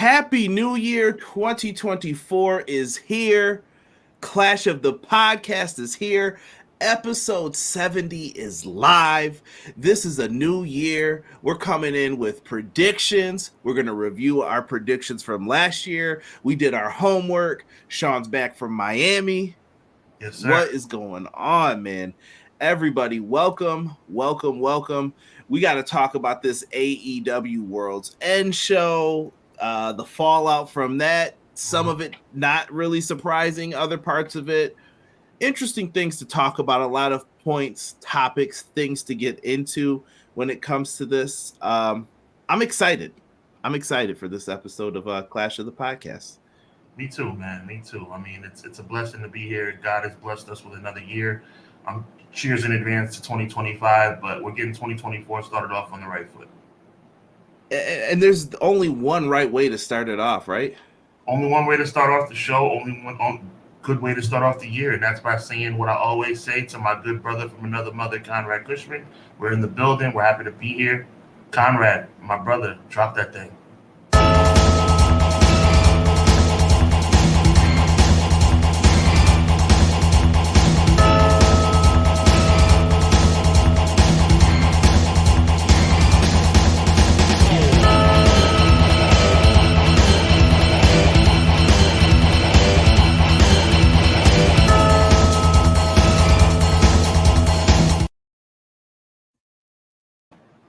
Happy New Year 2024 is here. Clash of the Podcast is here. Episode 70 is live. This is a new year. We're coming in with predictions. We're going to review our predictions from last year. We did our homework. Sean's back from Miami. Yes, sir. What is going on, man? Everybody, welcome. We got to talk about this AEW Worlds End show, the fallout from that. Some of it not really surprising, other parts of it interesting things to talk about. A lot of points, topics, things to get into when it comes to this. I'm excited. I'm excited for this episode of Clash of the Podcast. Me too, man. Me too. I mean, it's a blessing to be here. God has blessed us with another year. Cheers in advance to 2025, but we're getting 2024 started off on the right foot. And there's only one right way to start it off, right? Only one way to start off the show. Only one good way to start off the year, and that's by saying what I always say to my good brother from another mother, Conrad Cushman. We're in the building. We're happy to be here. Conrad, my brother, drop that thing.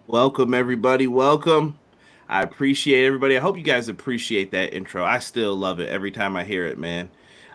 Welcome, everybody. Welcome. I appreciate everybody. I hope you guys appreciate that intro. I still love it every time I hear it, man.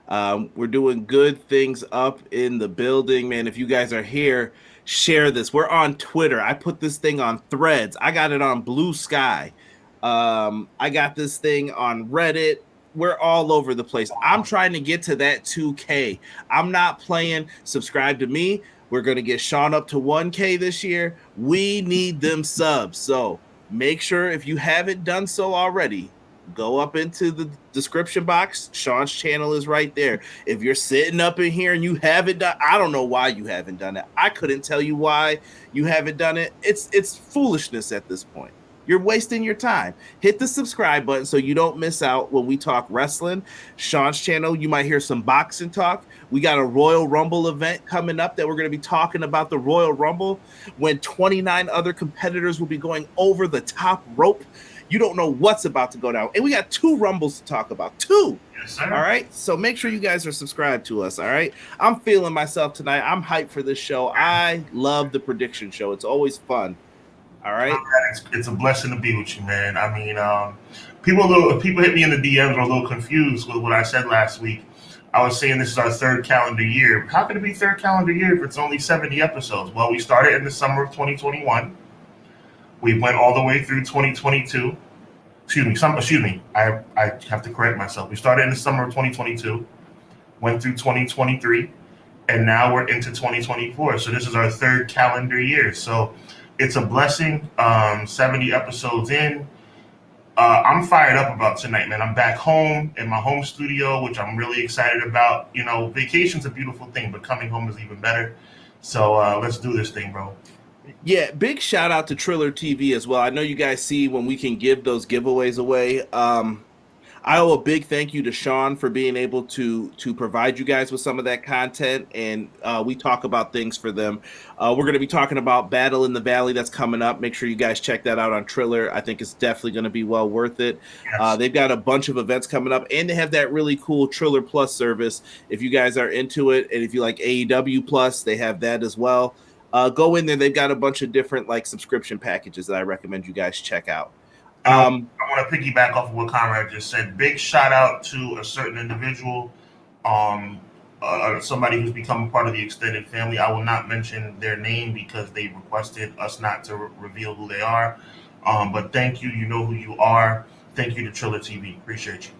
We're doing good things up in the building, man. If you guys are here, share this. We're on Twitter. I put this thing on Threads. I got it on Blue Sky. I got this thing on Reddit. We're all over the place. I'm trying to get to that 2K. I'm not playing. Subscribe to me. We're going to get Sean up to 1K this year. We need them subs. So make sure, if you haven't done so already, go up into the description box. Sean's channel is right there. If you're sitting up in here and you haven't done, I don't know why you haven't done it. I couldn't tell you why you haven't done it. It's foolishness at this point. You're wasting your time. Hit the subscribe button so you don't miss out when we talk wrestling. Sean's channel, you might hear some boxing talk. We got a Royal Rumble event coming up that we're going to be talking about the Royal Rumble when 29 other competitors will be going over the top rope. You don't know what's about to go down. And we got 2 Rumbles to talk about. 2. Yes, sir. All right. So make sure you guys are subscribed to us. All right. I'm feeling myself tonight. I'm hyped for this show. I love the prediction show. It's always fun. All right. It's a blessing to be with you, man. I mean, people hit me in the DMs are a little confused with what I said last week. I was saying this is our 3rd calendar year. How can it be 3rd calendar year if it's only 70 episodes? Well, we started in the summer of 2021. We went all the way through 2022. Excuse me. I have to correct myself. We started in the summer of 2022, went through 2023, and now we're into 2024. So this is our 3rd calendar year. So it's a blessing. 70 episodes in. I'm fired up about tonight, man. I'm back home in my home studio, which I'm really excited about. You know, vacation's a beautiful thing, but coming home is even better. So let's do this thing, bro. Yeah, big shout out to Triller TV as well. I know you guys see when we can give those giveaways away. I owe a big thank you to Sean for being able to provide you guys with some of that content, and we talk about things for them. We're going to be talking about Battle in the Valley that's coming up. Make sure you guys check that out on Triller. I think it's definitely going to be well worth it. Yes. They've got a bunch of events coming up, and they have that really cool Triller Plus service. If you guys are into it, and if you like AEW Plus, they have that as well. Go in there. They've got a bunch of different like subscription packages that I recommend you guys check out. I want to piggyback off of what Conrad just said. Big shout out to a certain individual, somebody who's become a part of the extended family. I will not mention their name because they requested us not to reveal who they are. But thank you. You know who you are. Thank you to Triller TV. Appreciate you.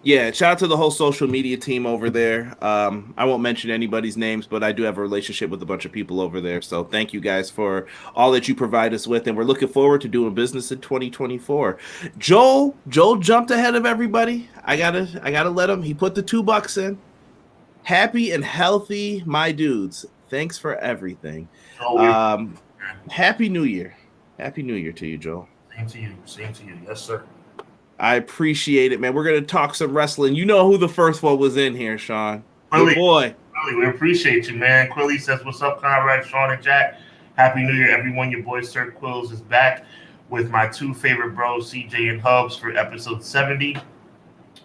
Yeah, shout out to the whole social media team over there. I won't mention anybody's names, but I do have a relationship with a bunch of people over there. So thank you guys for all that you provide us with. And we're looking forward to doing business in 2024. Joel jumped ahead of everybody. I gotta let him. He put the $2 in. Happy and healthy, my dudes. Thanks for everything. Happy New Year. Happy New Year to you, Joel. Same to you. Same to you. Yes, sir. I appreciate it, man. We're going to talk some wrestling. You know who the first one was in here, Sean. Your Quilly, boy. we appreciate you, man. Quilly says, "What's up, Conrad, Sean, and Jack? Happy New Year, everyone. Your boy Sir Quills is back with my two favorite bros, CJ and Hubs, for episode 70,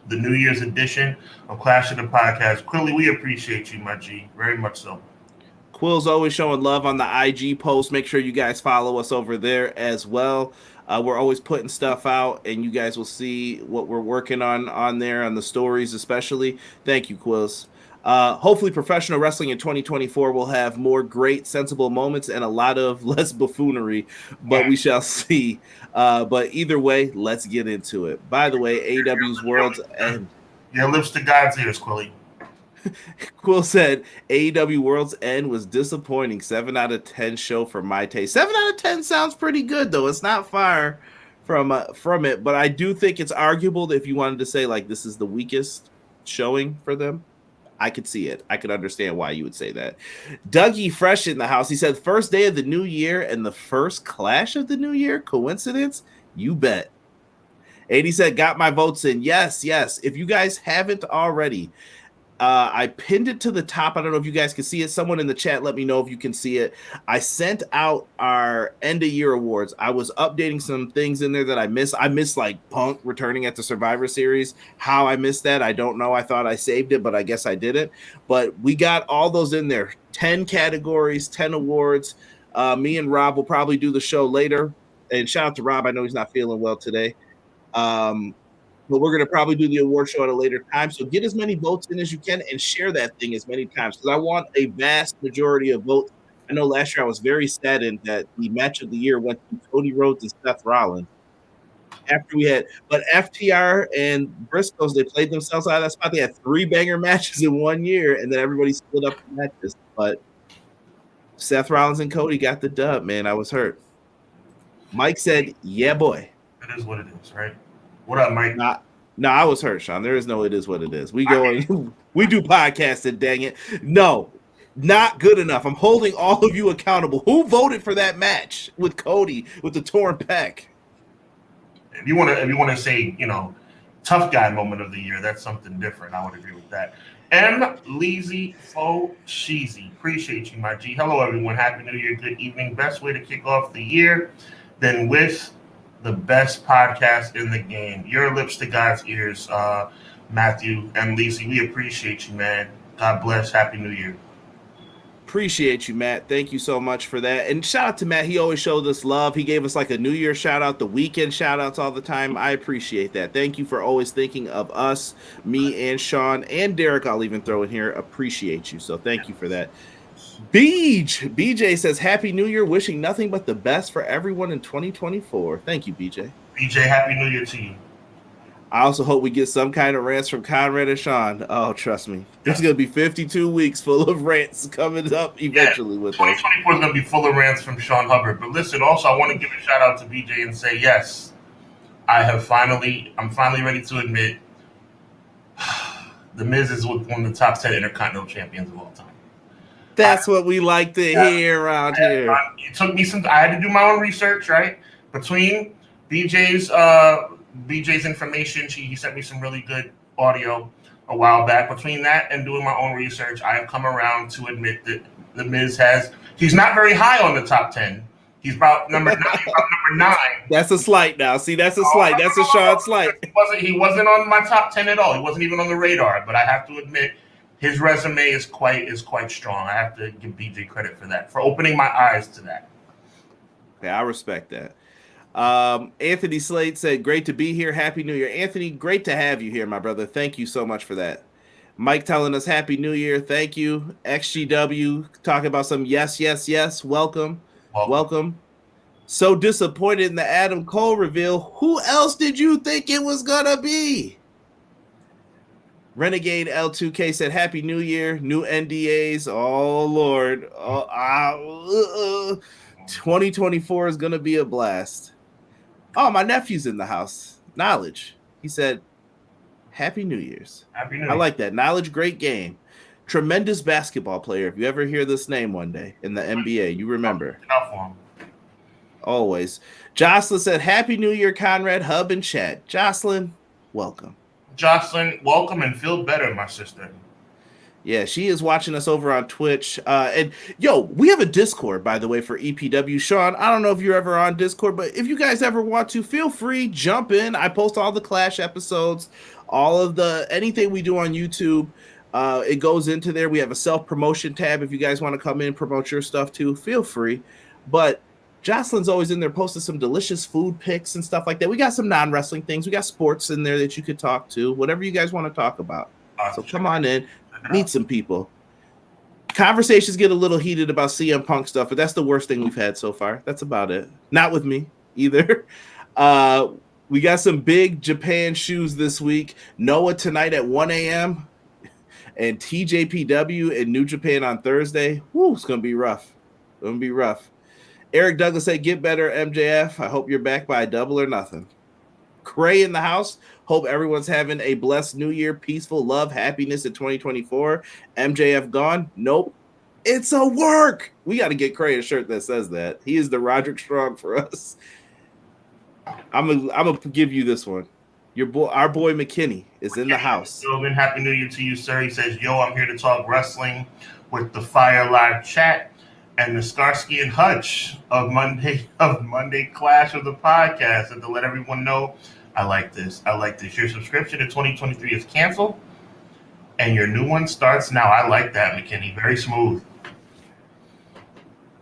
the New Year's edition of Clash of the Podcast. Quilly, we appreciate you, my G, very much so." Quill's always showing love on the IG post. Make sure you guys follow us over there as well. We're always putting stuff out, and you guys will see what we're working on there, on the stories especially. Thank you, Quills. Hopefully, professional wrestling in 2024 will have more great, sensible moments and a lot of less buffoonery, but we shall see. But either way, let's get into it. By the way, AEW's Worlds End. Your lips to God's ears, Quilly. Quill said AEW Worlds End was disappointing. 7 out of 10 show for my taste. 7 out of 10 sounds pretty good, though. It's not far from it, but I do think it's arguable that if you wanted to say like this is the weakest showing for them, I could see it. I could understand why you would say that. Dougie Fresh in the house. He said first day of the new year and the first clash of the new year. Coincidence? You bet. 80 said got my votes in. Yes. If you guys haven't already, I pinned it to the top. I don't know if you guys can see it. Someone in the chat, let me know if you can see it. I sent out our end of year awards. I was updating some things in there that I missed. I missed like Punk returning at the Survivor Series. How I missed that, I don't know. I thought I saved it, but I guess I didn't. But we got all those in there. 10 categories, 10 awards. Me and Rob will probably do the show later. And shout out to Rob. I know he's not feeling well today. But we're going to probably do the award show at a later time. So get as many votes in as you can and share that thing as many times because I want a vast majority of votes. I know last year I was very saddened that the match of the year went to Cody Rhodes and Seth Rollins. But FTR and Briscoes, they played themselves out of that spot. They had 3 banger matches in 1 year, and then everybody split up the matches. But Seth Rollins and Cody got the dub, man. I was hurt. Mike said, yeah, boy. It is what it is, right? What up, Mike? No, I was hurt, Sean. There is no it is what it is. We do podcasting, dang it. No, not good enough. I'm holding all of you accountable. Who voted for that match with Cody with the torn pec? If you want to say, tough guy moment of the year, that's something different. I would agree with that. M. Leezy Fo Sheezy. Appreciate you, my G. Hello, everyone. Happy New Year. Good evening. Best way to kick off the year than with the best podcast in the game. Your lips to God's ears, Matthew and Lisa. We appreciate you, man. God bless. Happy New Year. Appreciate you, Matt. Thank you so much for that. And shout out to Matt. He always showed us love. He gave us like a New Year shout out, the weekend shout outs all the time. I appreciate that. Thank you for always thinking of us, me and Sean and Derek. I'll even throw in here. Appreciate you. So thank you for that. BJ says, Happy New Year. Wishing nothing but the best for everyone in 2024. Thank you, BJ. BJ, Happy New Year to you. I also hope we get some kind of rants from Conrad and Sean. Oh, trust me. There's going to be 52 weeks full of rants coming up eventually with us. 2024 is going to be full of rants from Sean Hubbard. But listen, also, I want to give a shout out to BJ and say, yes, I'm finally ready to admit The Miz is one of the top 10 Intercontinental Champions of all time. That's what we like to hear around here. It took me I had to do my own research, right? Between BJ's information, he sent me some really good audio a while back. Between that and doing my own research, I have come around to admit that The Miz he's not very high on the top 10. He's about number 9. That's a slight now. See, that's a slight. That's a Sean slight. He wasn't on my top 10 at all. He wasn't even on the radar. But I have to admit, his resume is quite strong. I have to give BJ credit for that, for opening my eyes to that. Okay, I respect that. Anthony Slade said, great to be here. Happy New Year. Anthony, great to have you here, my brother. Thank you so much for that. Mike telling us Happy New Year. Thank you. XGW talking about some yes. Welcome. So disappointed in the Adam Cole reveal. Who else did you think it was going to be? Renegade L2K said, Happy New Year, new NDAs. Oh, Lord. 2024 is going to be a blast. Oh, my nephew's in the house. Knowledge. He said, Happy New Year's. Happy New Year. I like that. Knowledge, great game. Tremendous basketball player. If you ever hear this name one day in the NBA, you remember. Always. Jocelyn said, Happy New Year, Conrad, Hub, and Chad. Jocelyn, welcome. Jocelyn, welcome and feel better, my sister. Yeah, she is watching us over on Twitch. And yo, we have a Discord, by the way, for EPW. Sean, I don't know if you're ever on Discord, but if you guys ever want to, feel free, jump in. I post all the Clash episodes, all of the anything we do on YouTube. It goes into there. We have a self-promotion tab. If you guys want to come in and promote your stuff too, feel free. But Jocelyn's always in there posting some delicious food pics and stuff like that. We got some non-wrestling things. We got sports in there that you could talk to, whatever you guys want to talk about. So come on in. Meet some people. Conversations get a little heated about CM Punk stuff, but that's the worst thing we've had so far. That's about it. Not with me either. We got some big Japan shoes this week. Noah tonight at 1 a.m. and TJPW in New Japan on Thursday. Woo, it's going to be rough. It's going to be rough. Eric Douglas said, get better, MJF. I hope you're back by double or nothing. Cray in the house. Hope everyone's having a blessed new year, peaceful love, happiness in 2024. MJF gone? Nope. It's a work. We got to get Cray a shirt that says that. He is the Roderick Strong for us. I'm gonna give you this one. Our boy McKinney is in the house. Gentlemen, happy new year to you, sir. He says, yo, I'm here to talk wrestling with the Fire Live chat and the Skarsky and Hutch of Monday Clash of the podcast, and to let everyone know, I like this. Your subscription to 2023 is canceled, and your new one starts now. I like that, McKinney. Very smooth.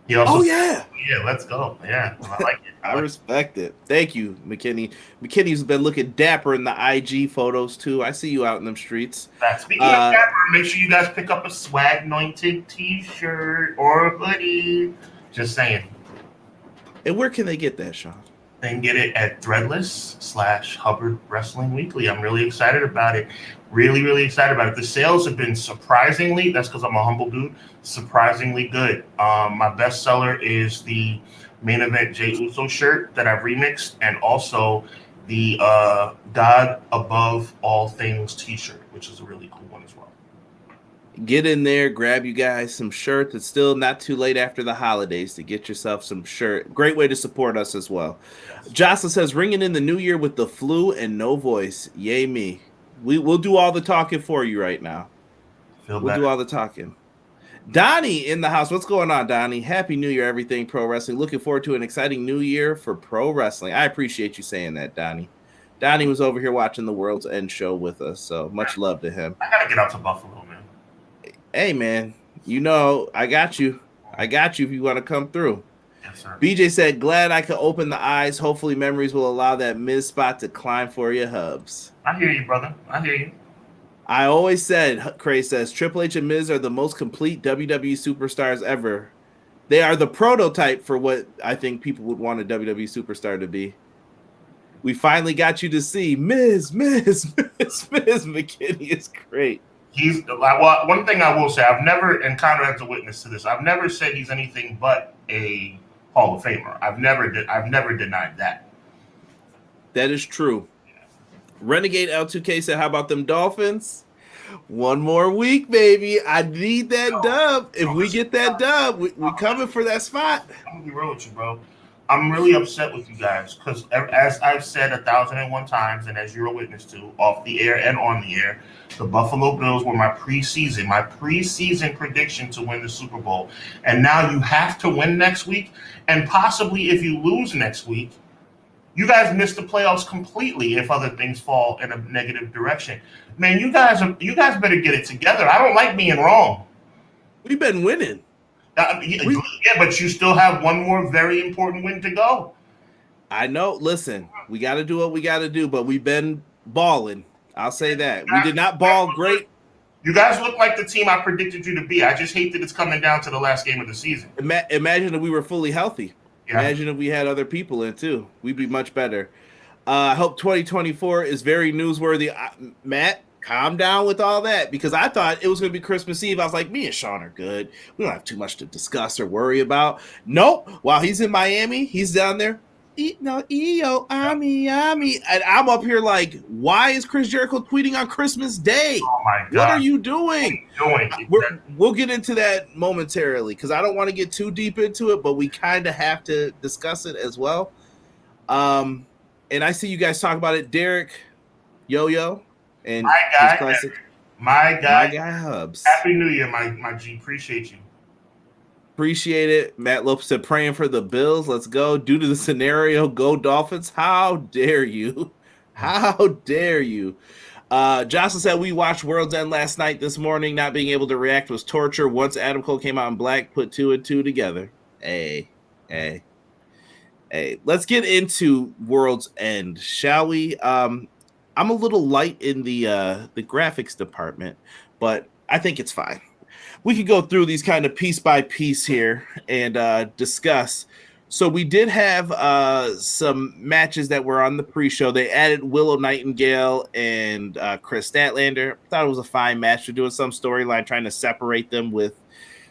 He also yeah, let's go. Yeah, I like it. I respect it. Thank you, McKinney. McKinney's been looking dapper in the IG photos too. I see you out in them streets. Speaking of dapper, make sure you guys pick up a swag anointed t-shirt or a hoodie. Just saying. And where can they get that, Sean? They can get it at Threadless/Hubbard Wrestling Weekly. I'm really excited about it. Really, really excited about it. The sales have been surprisingly, that's because I'm a humble dude, surprisingly good. My best seller is the Main Event Jey Uso shirt that I've remixed, and also the God Above All Things t-shirt, which is a really cool one as well. Get in there, grab you guys some shirts. It's still not too late after the holidays to get yourself some shirt. Great way to support us as well. Yes. Jocelyn says, ringing in the new year with the flu and no voice. Yay me. We'll do all the talking for you right now. We'll do all the talking. Donnie in the house. What's going on, Donnie? Happy New Year, everything pro wrestling. Looking forward to an exciting new year for pro wrestling. I appreciate you saying that, Donnie. Donnie was over here watching the World's End show with us, so much love to him. I got to get out to Buffalo, man. Hey, man, you know, I got you. I got you if you want to come through. Yes, sir. BJ said, glad I could open the eyes. Hopefully memories will allow that Miz spot to climb for you, Hubs. I hear you, brother. I hear you. I always said, Cray says, Triple H and Miz are the most complete WWE superstars ever. They are the prototype for what I think people would want a WWE superstar to be. We finally got you to see Miz. McKinney is great. He's well. One thing I will say, I've never, and Conrad's a witness to this, I've never said he's anything but a Hall of Famer. I've never denied that. That is true. Renegade L2K said, how about them Dolphins? One more week, baby. I need that dub. If we get that dub, we coming for that spot. I'm going to be real with you, bro. I'm really upset with you guys because, as I've said 1,001 times, and as you're a witness to, off the air and on the air, the Buffalo Bills were my preseason prediction to win the Super Bowl. And now you have to win next week. And possibly if you lose next week, you guys miss the playoffs completely if other things fall in a negative direction. Man, you guys better get it together. I don't like being wrong. We've been winning. Yeah, but you still have one more very important win to go. I know. Listen, we got to do what we got to do, but we've been balling. I'll say that. We did not ball great. You guys look like the team I predicted you to be. I just hate that it's coming down to the last game of the season. Imagine if we were fully healthy. Yeah. Imagine if we had other people in too. We'd be much better. I hope 2024 is very newsworthy. Matt, calm down with all that because I thought it was going to be Christmas Eve. I was like, me and Sean are good. We don't have too much to discuss or worry about. Nope. While he's in Miami, he's down there Ami. And I'm up here like, why is Chris Jericho tweeting on Christmas Day? Oh my What are God. you doing? What are you doing? We'll get into that momentarily because I don't want to get too deep into it, but we kind of have to discuss it as well. And I see you guys talk about it, Derek, Yo-Yo, and My his guy, classic, my my guy. guy Hubs. Happy New Year, my G. Appreciate you. Appreciate it. Matt Lopez said, praying for the Bills. Let's go. Due to the scenario, go Dolphins. How dare you? How dare you? Jocelyn said, we watched World's End last night. This morning, not being able to react was torture. Once Adam Cole came out in black, put 2 and 2 together. Hey. Let's get into World's End, shall we? I'm a little light in the graphics department, but I think it's fine. We could go through these kind of piece by piece here and discuss. So we did have some matches that were on the pre-show. They added Willow Nightingale and Chris Statlander. Thought it was a fine match. They're doing some storyline trying to separate them with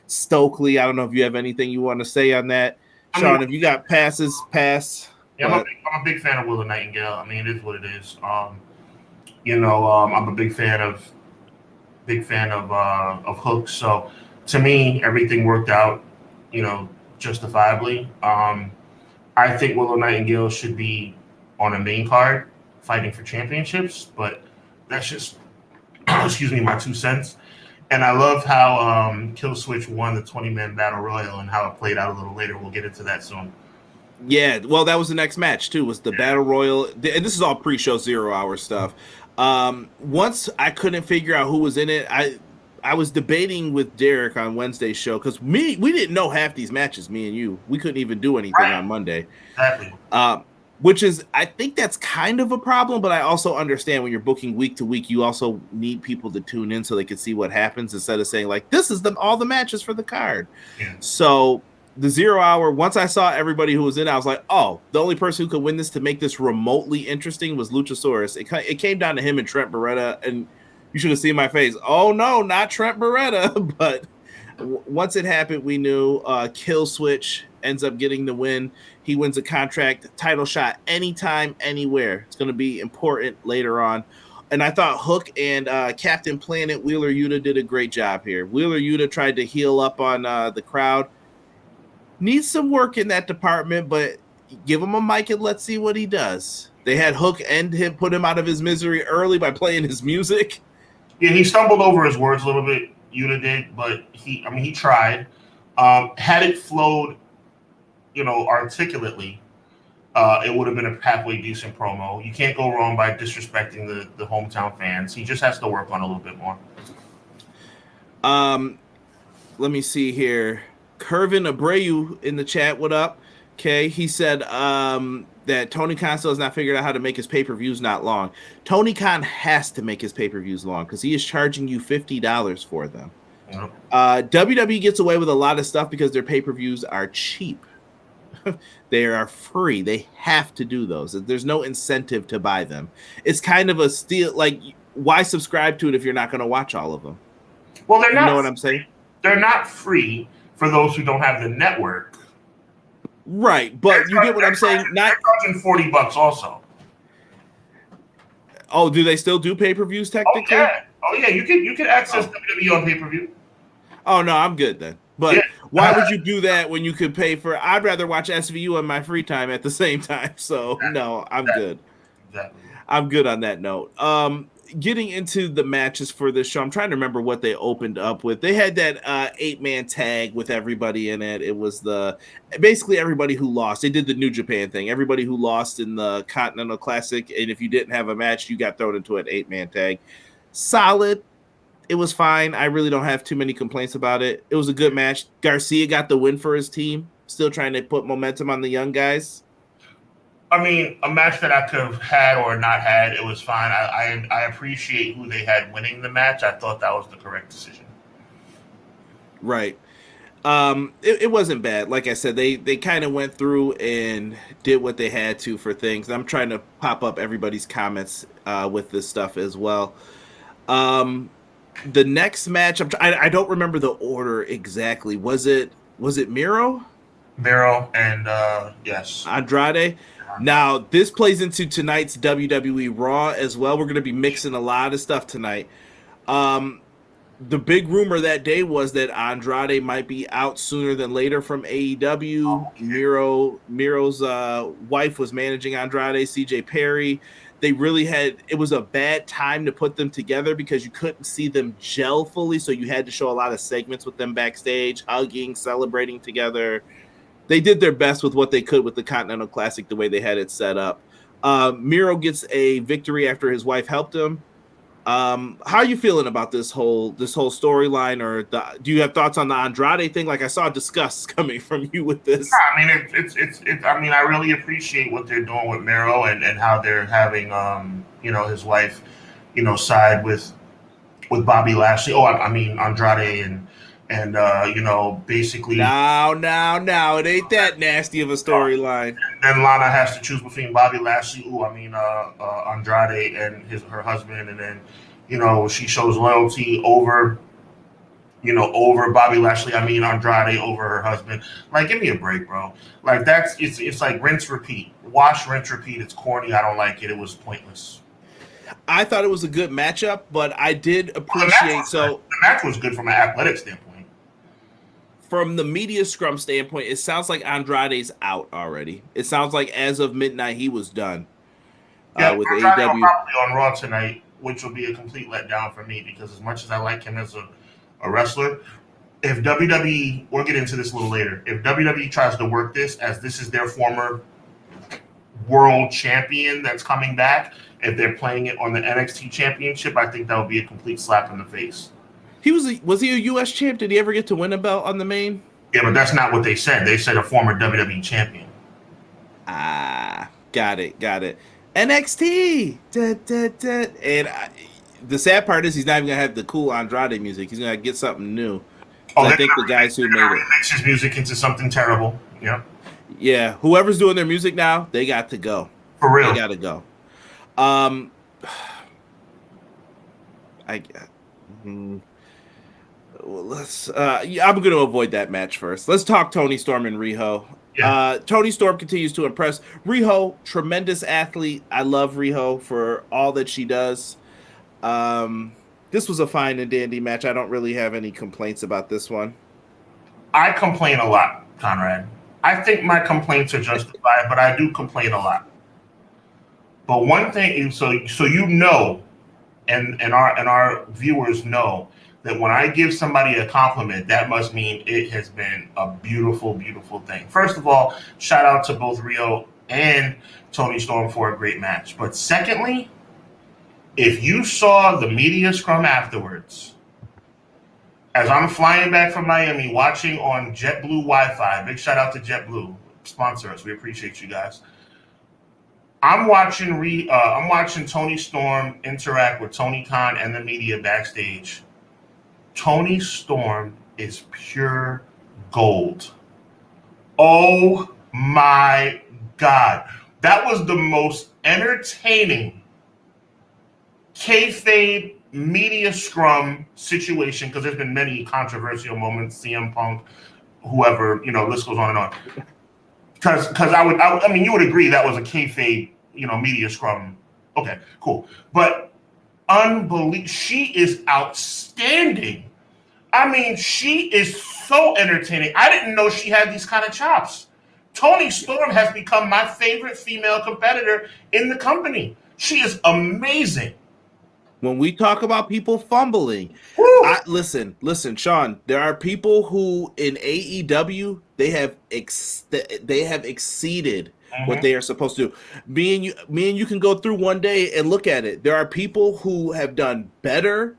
Stokely. I don't know if you have anything you want to say on that. Sean, if you got passes, pass. Yeah, I'm a big fan of Willow Nightingale. I mean, it is what it is. I'm a big fan of Hook. So to me, everything worked out, justifiably. I think Willow Nightingale should be on a main card fighting for championships, but that's just excuse me, my 2 cents. And I love how Kill Switch won the 20-man battle royal and how it played out a little later. We'll get into that soon. Yeah, well, that was the next match too. Was the battle royal, and this is all pre-show 0 hour stuff. Once I couldn't figure out who was in it, I was debating with Derek on Wednesday's show because we didn't know half these matches. Me and you, we couldn't even do anything on Monday. Exactly. Which is, I think that's kind of a problem, but I also understand when you're booking week to week, you also need people to tune in so they can see what happens instead of saying like, this is all the matches for the card. Yeah. So the 0 hour, once I saw everybody who was in, I was like, oh, the only person who could win this to make this remotely interesting was Luchasaurus. It came down to him and Trent Beretta, and you should have seen my face. Oh no, not Trent Beretta. But once it happened, we knew Kill Switch ends up getting the win. He wins a contract title shot anytime, anywhere. It's going to be important later on. And I thought Hook and Captain Planet Wheeler Yuta did a great job here. Wheeler Yuta tried to heal up on the crowd. Needs some work in that department, but give him a mic and let's see what he does. They had Hook end him, put him out of his misery early by playing his music. Yeah, he stumbled over his words a little bit. Yuta did, but he tried. Had it flowed, articulately, it would have been a halfway decent promo. You can't go wrong by disrespecting the hometown fans. He just has to work on a little bit more. Let me see here. Kervin Abreu in the chat, what up? Okay, he said that Tony Khan still has not figured out how to make his pay-per-views not long. Tony Khan has to make his pay-per-views long because he is charging you $50 for them. Yep. WWE gets away with a lot of stuff because their pay-per-views are cheap. They are free. They have to do those. There's no incentive to buy them. It's kind of a steal. Like, why subscribe to it if you're not going to watch all of them? Well, they're not. You know what I'm saying? They're not free for those who don't have the network. Right, but you get what I'm saying. They're charging $40 also. Oh, do they still do pay-per-views technically? Oh yeah. You can access WWE on pay-per-view. Oh no, I'm good then. But why would you do that when you could pay for? I'd rather watch SVU on my free time at the same time. So no, I'm good. Exactly. I'm good on that note. Getting into the matches for this show, I'm trying to remember what they opened up with. They had that 8-man tag with everybody in it. It was basically everybody who lost. They did the New Japan thing. Everybody who lost in the Continental Classic, and if you didn't have a match, you got thrown into an 8-man tag. Solid. It was fine. I really don't have too many complaints about it. It was a good match. Garcia got the win for his team. Still trying to put momentum on the young guys. I mean, a match that I could have had or not had, it was fine. I appreciate who they had winning the match. I thought that was the correct decision. Right. It wasn't bad. Like I said, they kind of went through and did what they had to for things. I'm trying to pop up everybody's comments with this stuff as well. The next match, I don't remember the order exactly. Was it Miro? Vero and yes. Andrade. Now, this plays into tonight's WWE Raw as well. We're going to be mixing a lot of stuff tonight. Um, the big rumor that day was that Andrade might be out sooner than later from AEW. Miro's wife was managing Andrade, CJ Perry. They really had, it was a bad time to put them together because you couldn't see them gel fully. So you had to show a lot of segments with them backstage, hugging, celebrating together. They did their best with what they could with the Continental Classic, the way they had it set up. Miro gets a victory after his wife helped him. How are you feeling about this whole storyline, or do you have thoughts on the Andrade thing? Like, I saw disgust coming from you with this. I mean, it's. I mean, I really appreciate what they're doing with Miro and how they're having his wife, side with Bobby Lashley. Oh, I mean Andrade and basically. Now, it ain't that nasty of a storyline. Then Lana has to choose between Bobby Lashley, Andrade and her husband, and then she shows loyalty over Bobby Lashley. I mean Andrade over her husband. Like, give me a break, bro. Like, it's like rinse repeat, wash rinse repeat. It's corny. I don't like it. It was pointless. I thought it was a good matchup, but I did appreciate the match was good from an athletic standpoint. From the media scrum standpoint, it sounds like Andrade's out already. It sounds like as of midnight he was done. Yeah, with AEW AEW probably on Raw tonight, which will be a complete letdown for me because as much as I like him as a wrestler, if WWE, we'll get into this a little later, if WWE tries to work this as this is their former world champion that's coming back, if they're playing it on the NXT championship, I think that would be a complete slap in the face. Was he a U.S. champ? Did he ever get to win a belt on the main? Yeah, but that's not what they said. They said a former WWE champion. Got it. NXT! And the sad part is he's not even going to have the cool Andrade music. He's going to get something new. I think the guys who made it mix his music into something terrible. Yeah. Yeah. Whoever's doing their music now, they got to go. For real. They got to go. Let's. I'm going to avoid that match first. Let's talk Toni Storm and Riho. Yeah. Toni Storm continues to impress. Riho, tremendous athlete. I love Riho for all that she does. This was a fine and dandy match. I don't really have any complaints about this one. I complain a lot, Conrad. I think my complaints are justified, but I do complain a lot. But one thing, so and our viewers know that when I give somebody a compliment, that must mean it has been a beautiful, beautiful thing. First of all, shout out to both Riho and Toni Storm for a great match. But secondly, if you saw the media scrum afterwards, as I'm flying back from Miami, watching on JetBlue Wi-Fi, big shout out to JetBlue, sponsor us. We appreciate you guys. I'm watching Toni Storm interact with Tony Khan and the media backstage. Toni Storm is pure gold. Oh my God. That was the most entertaining kayfabe media scrum situation, because there's been many controversial moments, CM Punk, whoever, list goes on and on. Because I mean, you would agree that was a kayfabe, media scrum. Okay, cool. But unbelievable. She is outstanding. I mean, she is so entertaining. I didn't know she had these kind of chops. Toni Storm has become my favorite female competitor in the company. She is amazing. When we talk about people fumbling, listen, Sean, there are people who in AEW, they have exceeded what they are supposed to do. Me and you can go through one day and look at it. There are people who have done better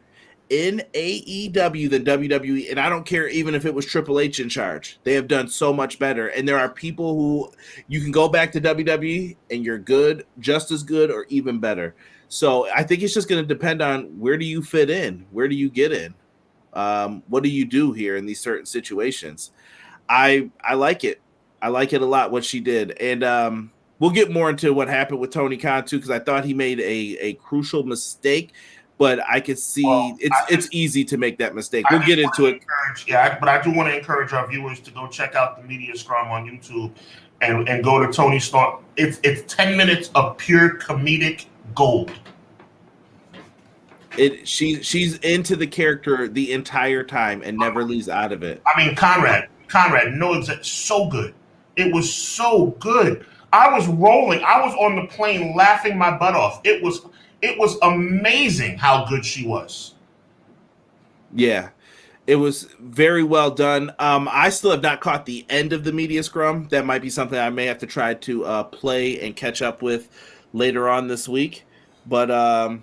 in AEW than WWE, and I don't care even if it was Triple H in charge. They have done so much better. And there are people who you can go back to WWE and you're good, just as good, or even better. So I think it's just going to depend on where do you fit in? Where do you get in? What do you do here in these certain situations? I like it. I like it a lot, what she did. And we'll get more into what happened with Tony Khan, too, because I thought he made a crucial mistake but I could see Well, it's easy to make that mistake. I We'll just get want into to it. but I do want to encourage our viewers to go check out the Media Scrum on YouTube and go to Tony Stark. It's 10 minutes of pure comedic gold. She's into the character the entire time and never leaves out of it. I mean, Conrad, no, it's so good. It was so good. I was rolling. I was on the plane laughing my butt off. It was amazing how good she was. Yeah. It was very well done. I still have not caught the end of the media scrum. That might be something I may have to try to play and catch up with later on this week. But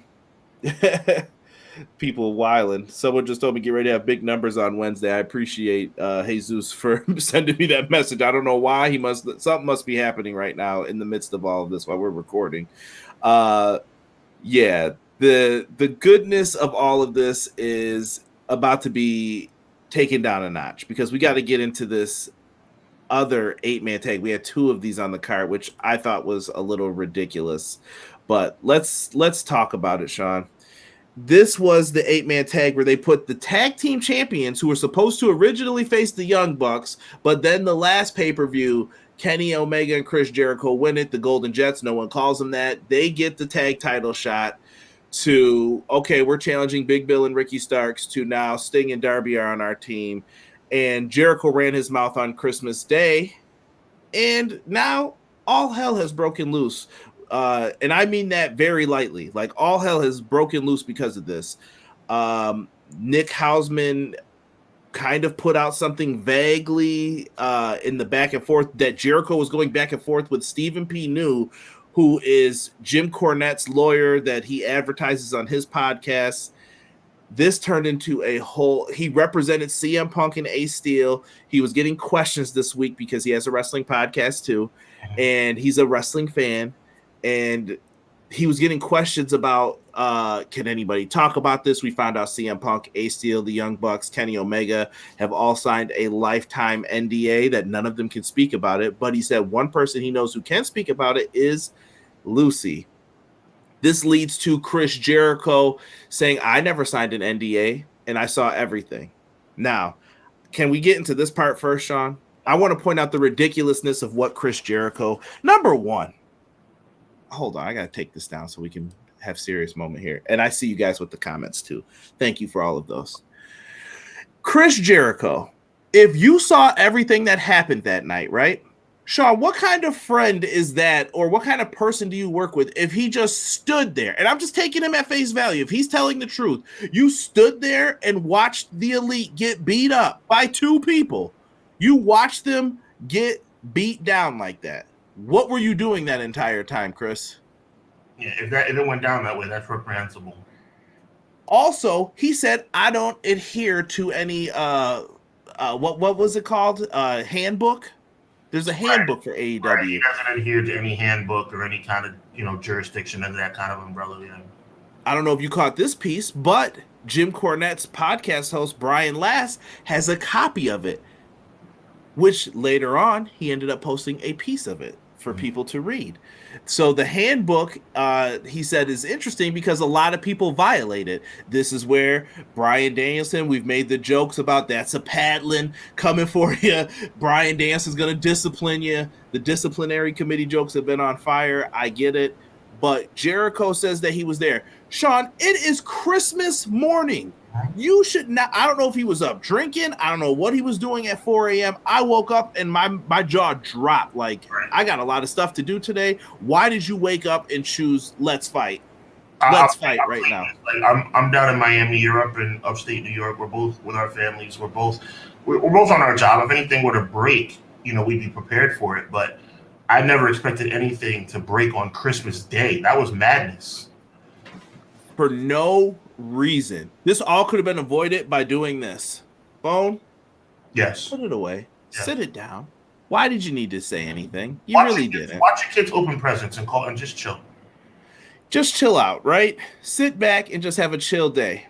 people wilding. Someone just told me get ready to have big numbers on Wednesday. I appreciate Jesus for sending me that message. I don't know why. Something must be happening right now in the midst of all of this while we're recording. Yeah, the goodness of all of this is about to be taken down a notch because we got to get into this other 8-man tag. We had 2 of these on the card, which I thought was a little ridiculous. But let's talk about it, Sean. This was the 8-man tag where they put the tag team champions who were supposed to originally face the Young Bucks, but then the last pay-per-view, Kenny Omega and Chris Jericho win it. The Golden Jets, no one calls them that. They get the tag title shot to, okay, we're challenging Big Bill and Ricky Starks, to now Sting and Darby are on our team. And Jericho ran his mouth on Christmas Day. And now all hell has broken loose. And I mean that very lightly. Like, all hell has broken loose because of this. Nick Hausman kind of put out something vaguely in the back and forth that Jericho was going back and forth with Stephen P. New, who is Jim Cornette's lawyer that he advertises on his podcast. This turned into a whole. He represented CM Punk and Ace Steel. He was getting questions this week because he has a wrestling podcast too, and he's a wrestling fan. And he was getting questions about, can anybody talk about this? We found out CM Punk, Ace Steel, the Young Bucks, Kenny Omega have all signed a lifetime NDA that none of them can speak about it. But he said one person he knows who can speak about it is Lucy. This leads to Chris Jericho saying, I never signed an NDA and I saw everything. Now, can we get into this part first, Sean? I want to point out the ridiculousness of what Chris Jericho, number one, hold on, I got to take this down so we can have serious moment here. And I see you guys with the comments too. Thank you for all of those. Chris Jericho, if you saw everything that happened that night, right? Sean, what kind of friend is that, or what kind of person do you work with if he just stood there? And I'm just taking him at face value. If he's telling the truth, you stood there and watched the Elite get beat up by 2 people. You watched them get beat down like that. What were you doing that entire time, Chris? Yeah, if it went down that way, that's reprehensible. Also, he said, I don't adhere to any what was it called? Handbook? There's a handbook for AEW. Right. He doesn't adhere to any handbook or any kind of jurisdiction under that kind of umbrella. Yeah. I don't know if you caught this piece, but Jim Cornette's podcast host Brian Last has a copy of it, which later on he ended up posting a piece of it for people to read. So the handbook, he said, is interesting because a lot of people violate it. This is where Bryan Danielson, we've made the jokes about that's a paddling coming for you. Bryan Danielson's going to discipline you. The disciplinary committee jokes have been on fire. I get it. But Jericho says that he was there. Sean, it is Christmas morning. You should not. I don't know if he was up drinking. I don't know what he was doing at 4 a.m. I woke up and my jaw dropped. Like, I got a lot of stuff to do today. Why did you wake up and choose let's fight? Let's fight right now. Like, I'm down in Miami. You're up in upstate New York. We're both with our families. We're both on our job. If anything were to break, we'd be prepared for it. But I never expected anything to break on Christmas Day. That was madness. For no reason. This all could have been avoided by doing this. Phone? Yes. Put it away. Yeah. Sit it down. Why did you need to say anything? You really didn't. Watch your kids open presents and call and just chill. Just chill out, right? Sit back and just have a chill day.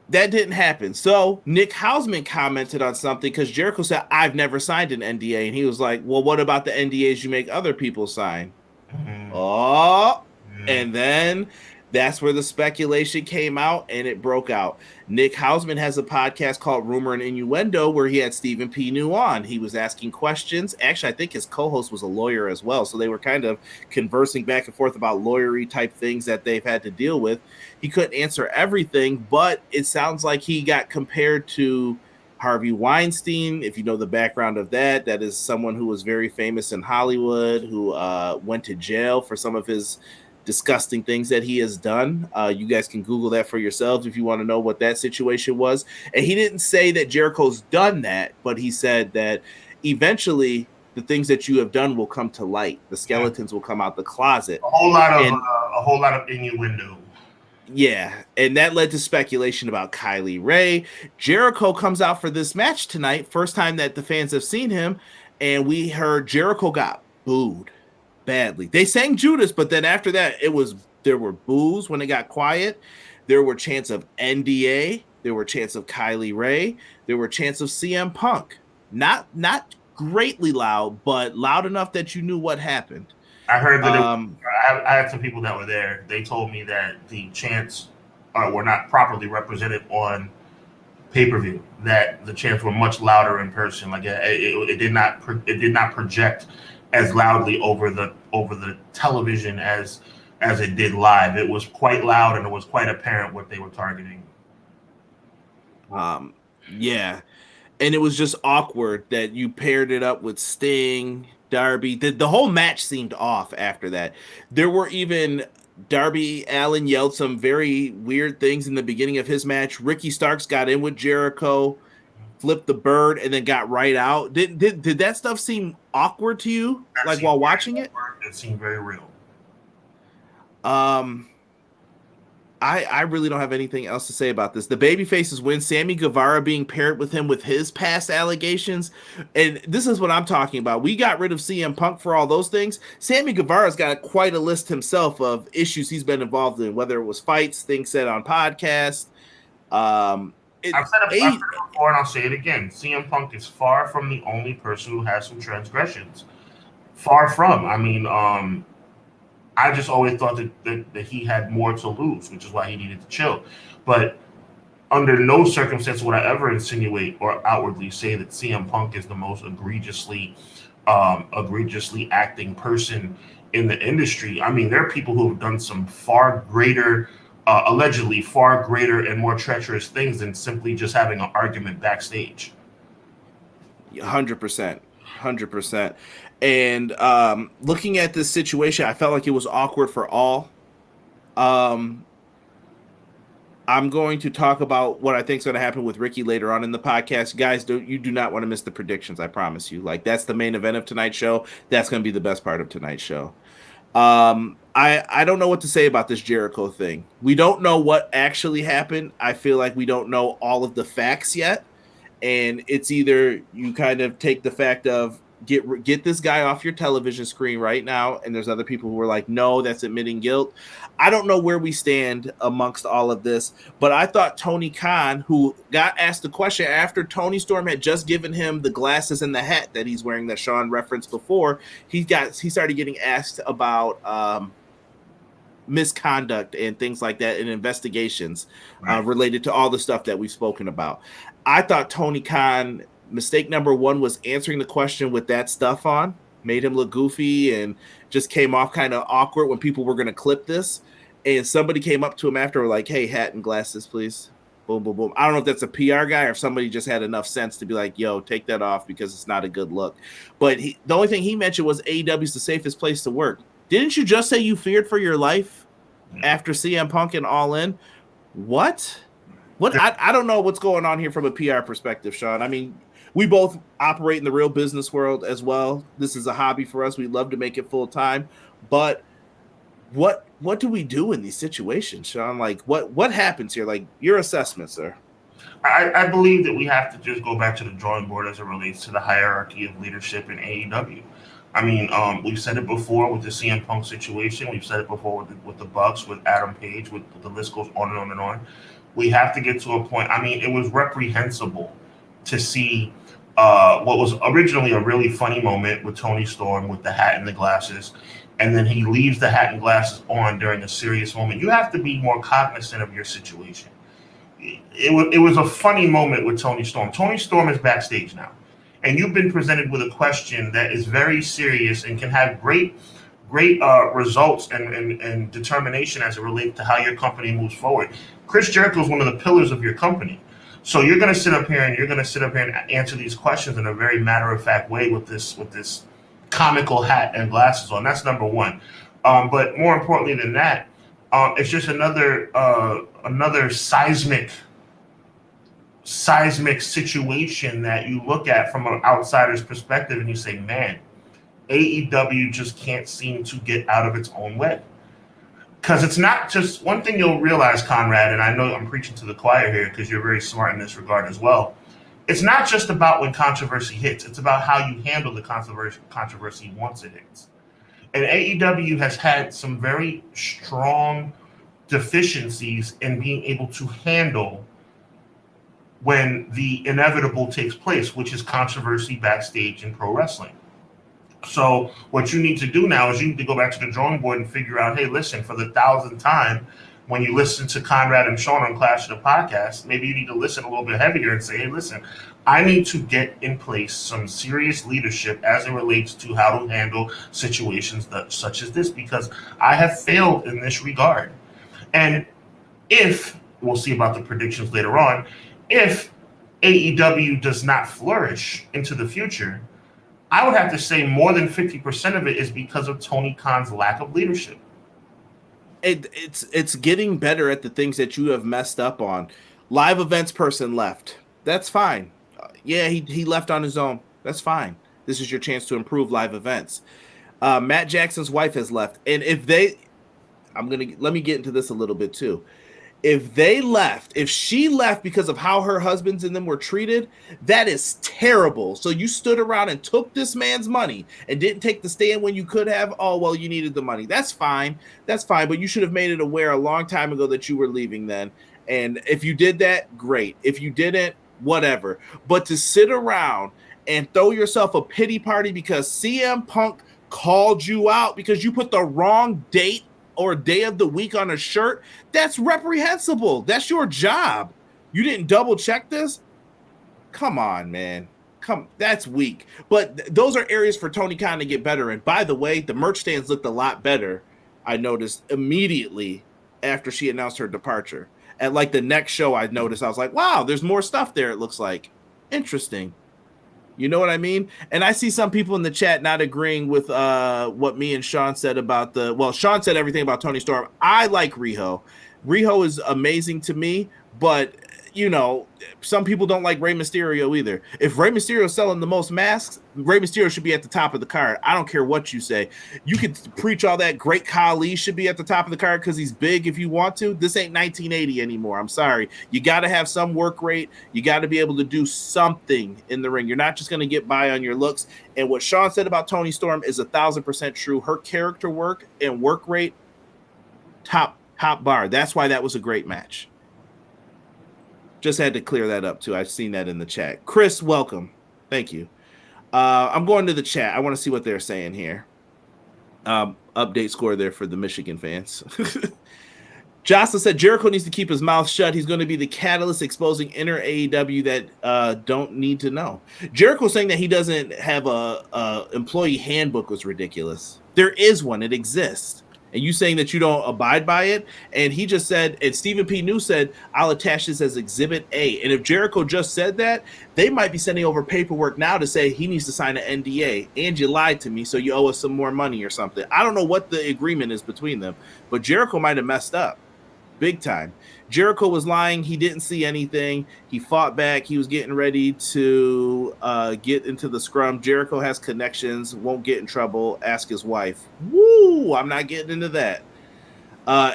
That didn't happen. So Nick Hausman commented on something because Jericho said, I've never signed an NDA. And he was like, well, what about the NDAs you make other people sign? Mm-hmm. Oh, and then That's where the speculation came out and it broke out. Nick Hausman has a podcast called Rumor and Innuendo where he had Stephen P. New on. He was asking questions. Actually, I think his co-host was a lawyer as well. So they were kind of conversing back and forth about lawyery type things that they've had to deal with. He couldn't answer everything, but it sounds like he got compared to Harvey Weinstein. If you know the background of that, that is someone who was very famous in Hollywood, who went to jail for some of his disgusting things that he has done. You guys can Google that for yourselves if you want to know what that situation was. And he didn't say that Jericho's done that, but he said that eventually the things that you have done will come to light. The skeletons will come out the closet. A whole lot of innuendo. Yeah, and that led to speculation about Kylie Ray. Jericho comes out for this match tonight, first time that the fans have seen him, and we heard Jericho got booed badly. They sang Judas, but then after that, there were boos when it got quiet. There were chants of NDA. There were chants of Kylie Ray. There were chants of CM Punk. Not greatly loud, but loud enough that you knew what happened. I heard that I had some people that were there. They told me that the chants were not properly represented on pay-per-view. That the chants were much louder in person. Like it did not project as loudly over the television as it did live. It was quite loud, and it was quite apparent what they were targeting. Yeah, and it was just awkward that you paired it up with Sting, Darby. The whole match seemed off after that. There were even Darby Allin yelled some very weird things in the beginning of his match. Ricky Starks got in with Jericho, flipped the bird, and then got right out. Did that stuff seem awkward to you, like while watching it? It seemed very real. I really don't have anything else to say about this. The babyfaces win. Sammy Guevara being paired with him with his past allegations. And this is what I'm talking about. We got rid of CM Punk for all those things. Sammy Guevara's got quite a list himself of issues he's been involved in, whether it was fights, things said on podcasts. I've said it before and I'll say it again. CM Punk is far from the only person who has some transgressions. Far from. I mean, I just always thought that he had more to lose, which is why he needed to chill. But under no circumstance would I ever insinuate or outwardly say that CM Punk is the most egregiously acting person in the industry. I mean, there are people who have done some far greater, allegedly far greater and more treacherous things than simply just having an argument backstage. 100%. 100%. And looking at this situation, I felt like it was awkward for all. I'm going to talk about what I think is going to happen with Ricky later on in the podcast. Guys, you do not want to miss the predictions, I promise you. Like, that's the main event of tonight's show. That's going to be the best part of tonight's show. I don't know what to say about this Jericho thing. We don't know what actually happened. I feel like we don't know all of the facts yet. And it's either you kind of take the fact of get this guy off your television screen right now, and there's other people who are like, no, that's admitting guilt. I don't know where we stand amongst all of this, but I thought Tony Khan, who got asked the question after Tony Storm had just given him the glasses and the hat that he's wearing that Sean referenced before, he started getting asked about misconduct and things like that in investigations related to all the stuff that we've spoken about. I thought Tony Khan, mistake number one was answering the question with that stuff on, made him look goofy and just came off kind of awkward when people were going to clip this. And somebody came up to him after, like, hey, hat and glasses, please. Boom, boom, boom. I don't know if that's a PR guy or if somebody just had enough sense to be like, yo, take that off because it's not a good look. But the only thing he mentioned was AEW is the safest place to work. Didn't you just say you feared for your life after CM Punk and All In? What? I don't know what's going on here from a PR perspective, Sean. I mean, we both operate in the real business world as well. This is a hobby for us. We'd love to make it full time. But what do we do in these situations, Sean? Like, what happens here? Like, your assessment, sir. I believe that we have to just go back to the drawing board as it relates to the hierarchy of leadership in AEW. I mean, we've said it before with the CM Punk situation. We've said it before with the Bucks, with Adam Page, with the list goes on and on and on. We have to get to a point. I mean, it was reprehensible to see what was originally a really funny moment with Tony Storm with the hat and the glasses, and then he leaves the hat and glasses on during a serious moment. You have to be more cognizant of your situation. It was a funny moment with Tony Storm. Tony Storm is backstage now, and you've been presented with a question that is very serious and can have great results and determination as it relates to how your company moves forward. Chris Jericho is one of the pillars of your company. So you're going to sit up here and answer these questions in a very matter-of-fact way with this comical hat and glasses on. That's number one. But more importantly than that, it's just another seismic situation that you look at from an outsider's perspective, and you say, man, AEW just can't seem to get out of its own way. Because it's not just one thing you'll realize, Conrad, and I know I'm preaching to the choir here because you're very smart in this regard as well. It's not just about when controversy hits. It's about how you handle the controversy once it hits. And AEW has had some very strong deficiencies in being able to handle when the inevitable takes place, which is controversy backstage in pro wrestling. So what you need to do now is you need to go back to the drawing board and figure out, hey, listen, for the 1,000th time, when you listen to Conrad and Sean on Clash of the Podcast, maybe you need to listen a little bit heavier and say, hey, listen, I need to get in place some serious leadership as it relates to how to handle situations such as this, because I have failed in this regard. And if, we'll see about the predictions later on, if AEW does not flourish into the future, I would have to say more than 50% of it is because of Tony Khan's lack of leadership. It's getting better at the things that you have messed up on. Live events person left. That's fine. Yeah, he left on his own. That's fine. This is your chance to improve live events. Matt Jackson's wife has left. And let me get into this a little bit too. If she left because of how her husbands and them were treated, that is terrible. So you stood around and took this man's money and didn't take the stand when you could have. Oh, well, you needed the money. That's fine. But you should have made it aware a long time ago that you were leaving then. And if you did that, great. If you didn't, whatever. But to sit around and throw yourself a pity party because CM Punk called you out because you put the wrong date or day of the week on a shirt, that's reprehensible. That's your job. You didn't double check this? Come on, man. That's weak. But those are areas for Tony Khan to get better. And by the way, the merch stands looked a lot better, I noticed immediately after she announced her departure. At like the next show I noticed, I was like, wow, there's more stuff there, it looks like. Interesting. You know what I mean? And I see some people in the chat not agreeing with what me and Sean said about Sean said everything about Tony Storm. I like Riho. Riho is amazing to me, but, you know, some people don't like Rey Mysterio either. If Rey Mysterio is selling the most masks, Rey Mysterio should be at the top of the card. I don't care what you say. You could preach all that. Great Khali should be at the top of the card because he's big if you want to. This ain't 1980 anymore. I'm sorry. You got to have some work rate. You got to be able to do something in the ring. You're not just going to get by on your looks. And what Sean said about Toni Storm is 1,000% true. Her character work and work rate, top bar. That's why that was a great match. Just had to clear that up, too. I've seen that in the chat. Chris, welcome. Thank you. I'm going to the chat. I want to see what they're saying here. Update score there for the Michigan fans. Jocelyn said Jericho needs to keep his mouth shut. He's going to be the catalyst exposing inner AEW that don't need to know. Jericho saying that he doesn't have a employee handbook was ridiculous. There is one. It exists. And you saying that you don't abide by it? And he just said, and Stephen P. New said, I'll attach this as Exhibit A. And if Jericho just said that, they might be sending over paperwork now to say he needs to sign an NDA. And you lied to me, so you owe us some more money or something. I don't know what the agreement is between them, but Jericho might have messed up big time. Jericho was lying. He didn't see anything. He fought back. He was getting ready to get into the scrum. Jericho has connections, won't get in trouble. Ask his wife. Woo! I'm not getting into that.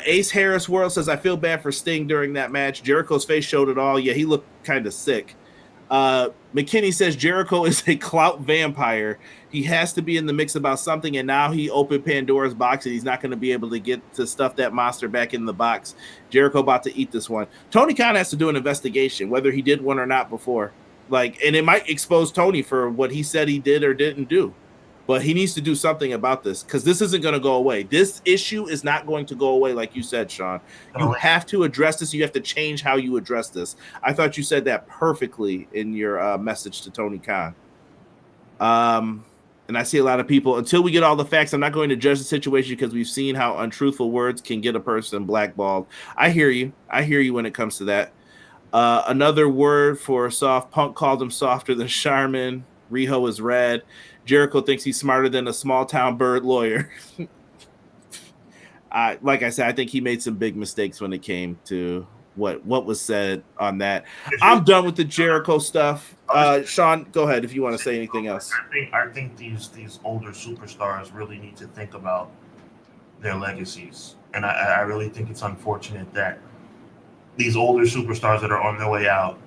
Ace Harris World says, I feel bad for Sting during that match. Jericho's face showed it all. Yeah, he looked kind of sick. McKinney says Jericho is a clout vampire. He has to be in the mix about something, and now he opened Pandora's box, and he's not going to be able to get to stuff that monster back in the box. Jericho about to eat this one. Tony Khan has to do an investigation, whether he did one or not before. And it might expose Tony for what he said he did or didn't do. but he needs to do something about this because this isn't going to go away. This issue is not going to go away, like you said, Sean. You have to address this. You have to change how you address this. I thought you said that perfectly in your message to Tony Khan. And I see a lot of people, until we get all the facts, I'm not going to judge the situation because we've seen how untruthful words can get a person blackballed. I hear you. I hear you when it comes to that. Another word for soft. Punk called him softer than Charmin. Riho is red. Jericho thinks he's smarter than a small town bird lawyer. Like I said, I think he made some big mistakes when it came to what was said on that. I'm done with the Jericho stuff. Sean, go ahead if you want to say anything else. I think these older superstars really need to think about their legacies, and I really think it's unfortunate that these older superstars that are on their way out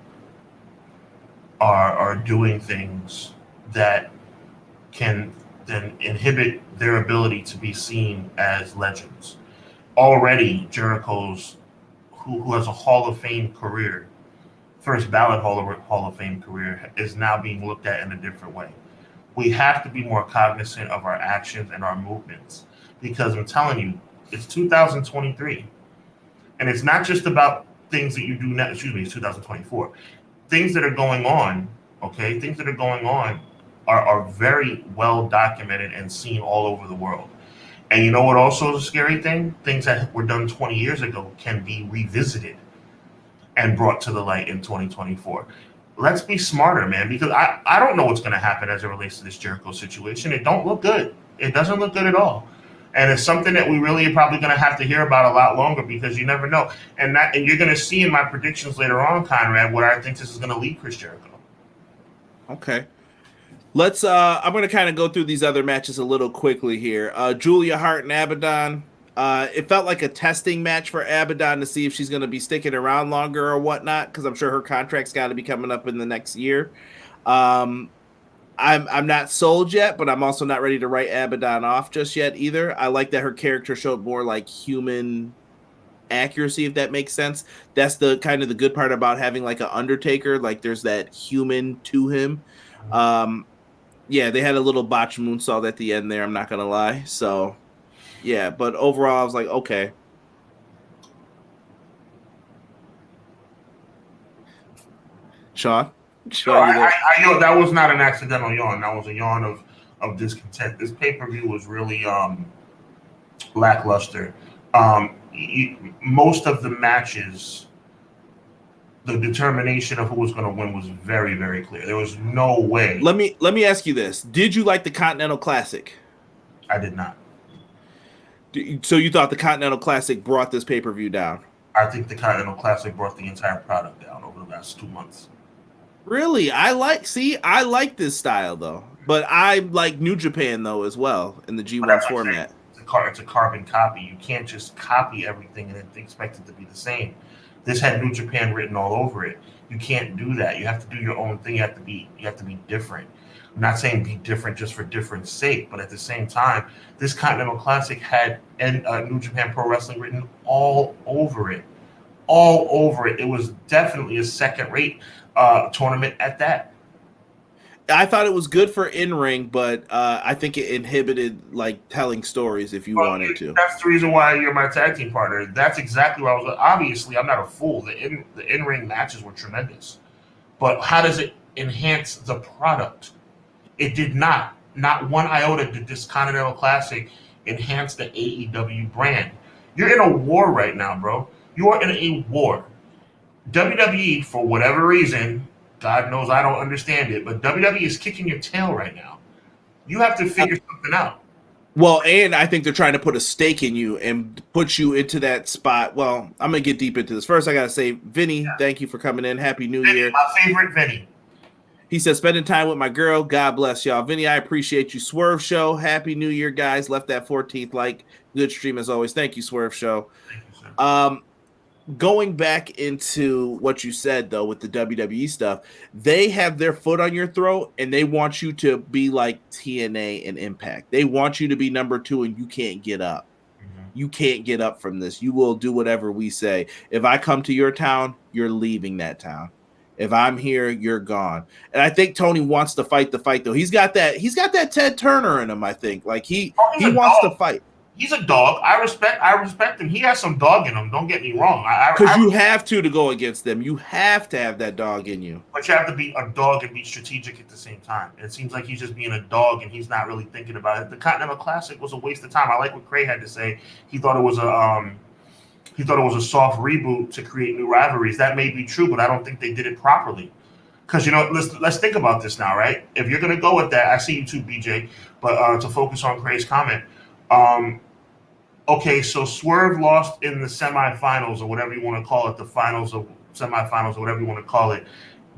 are doing things that can then inhibit their ability to be seen as legends. Already, Jericho's who has a Hall of Fame career, first ballot Hall of Fame career, is now being looked at in a different way. We have to be more cognizant of our actions and our movements because I'm telling you, it's 2023. And it's not just about things that you do now, it's 2024. Things that are going on, okay? Things that are going on are very well documented and seen all over the world. And you know what also is a scary thing? Things that were done 20 years ago can be revisited and brought to the light in 2024. Let's be smarter, man, because I don't know what's going to happen as it relates to this Jericho situation. It don't look good. It doesn't look good at all. And it's something that we really are probably going to have to hear about a lot longer because you never know. And you're going to see in my predictions later on, Conrad, where I think this is going to lead Chris Jericho. Okay. Let's I'm going to kind of go through these other matches a little quickly here. Julia Hart and Abaddon. It felt like a testing match for Abaddon to see if she's going to be sticking around longer or whatnot, because I'm sure her contract's got to be coming up in the next year. I'm not sold yet, but I'm also not ready to write Abaddon off just yet either. I like that her character showed more like human accuracy, if that makes sense. That's the kind of the good part about having like an Undertaker. Like there's that human to him. Yeah, they had a little botch moonsault at the end there. I'm not gonna lie. So, yeah, but overall, I was like, okay. Sean, No, I that was not an accidental yawn. That was a yawn of discontent. This pay-per-view was really lackluster. Most of the matches, the determination of who was going to win was very, very clear. There was no way. Let me ask you this: did you like the Continental Classic? I did not. So you thought the Continental Classic brought this pay-per-view down? I think the Continental Classic brought the entire product down over the last 2 months. Really? I like this style though, but I like New Japan though as well in the G1 format. It's a carbon copy. You can't just copy everything and expect it to be the same. This had New Japan written all over it. You can't do that. You have to do your own thing. You have to be different. I'm not saying be different just for difference sake, but at the same time, this Continental Classic had New Japan Pro Wrestling written all over it. All over it. It was definitely a second-rate tournament at that. I thought it was good for in-ring, but I think it inhibited like telling stories if you wanted to. That's the reason why you're my tag team partner. That's exactly what I was. Obviously, I'm not a fool. The in-ring matches were tremendous, but how does it enhance the product? It did not. Not one iota did this Continental Classic enhance the AEW brand. You're in a war right now, bro. You are in a war. WWE, for whatever reason, God knows I don't understand it, but WWE is kicking your tail right now. You have to figure something out. Well, and I think they're trying to put a stake in you and put you into that spot. Well, I'm going to get deep into this. First, I got to say, Vinny, Thank you for coming in. Happy New Year. My favorite Vinny. He says, spending time with my girl. God bless y'all. Vinny, I appreciate you. Swerve Show. Happy New Year, guys. Left that 14th like. Good stream as always. Thank you, Swerve Show. Thank you, sir. Going back into what you said, though, with the WWE stuff, they have their foot on your throat, and they want you to be like TNA and Impact. They want you to be number 2, and you can't get up. Mm-hmm. You can't get up from this. You will do whatever we say. If I come to your town, you're leaving that town. If I'm here, you're gone. And I think Tony wants to fight the fight, though. He's got that Ted Turner in him, I think. Like he wants to fight. He's a dog. I respect him. He has some dog in him. Don't get me wrong. Because you have to go against them. You have to have that dog in you. But you have to be a dog and be strategic at the same time. It seems like he's just being a dog and he's not really thinking about it. The Continental Classic was a waste of time. I like what Craig had to say. He thought it was a soft reboot to create new rivalries. That may be true, but I don't think they did it properly. Because let's think about this now, right? If you're gonna go with that, I see you too, BJ. But to focus on Craig's comment. Okay, so Swerve lost in the semifinals or whatever you want to call it, the finals or semifinals or whatever you want to call it,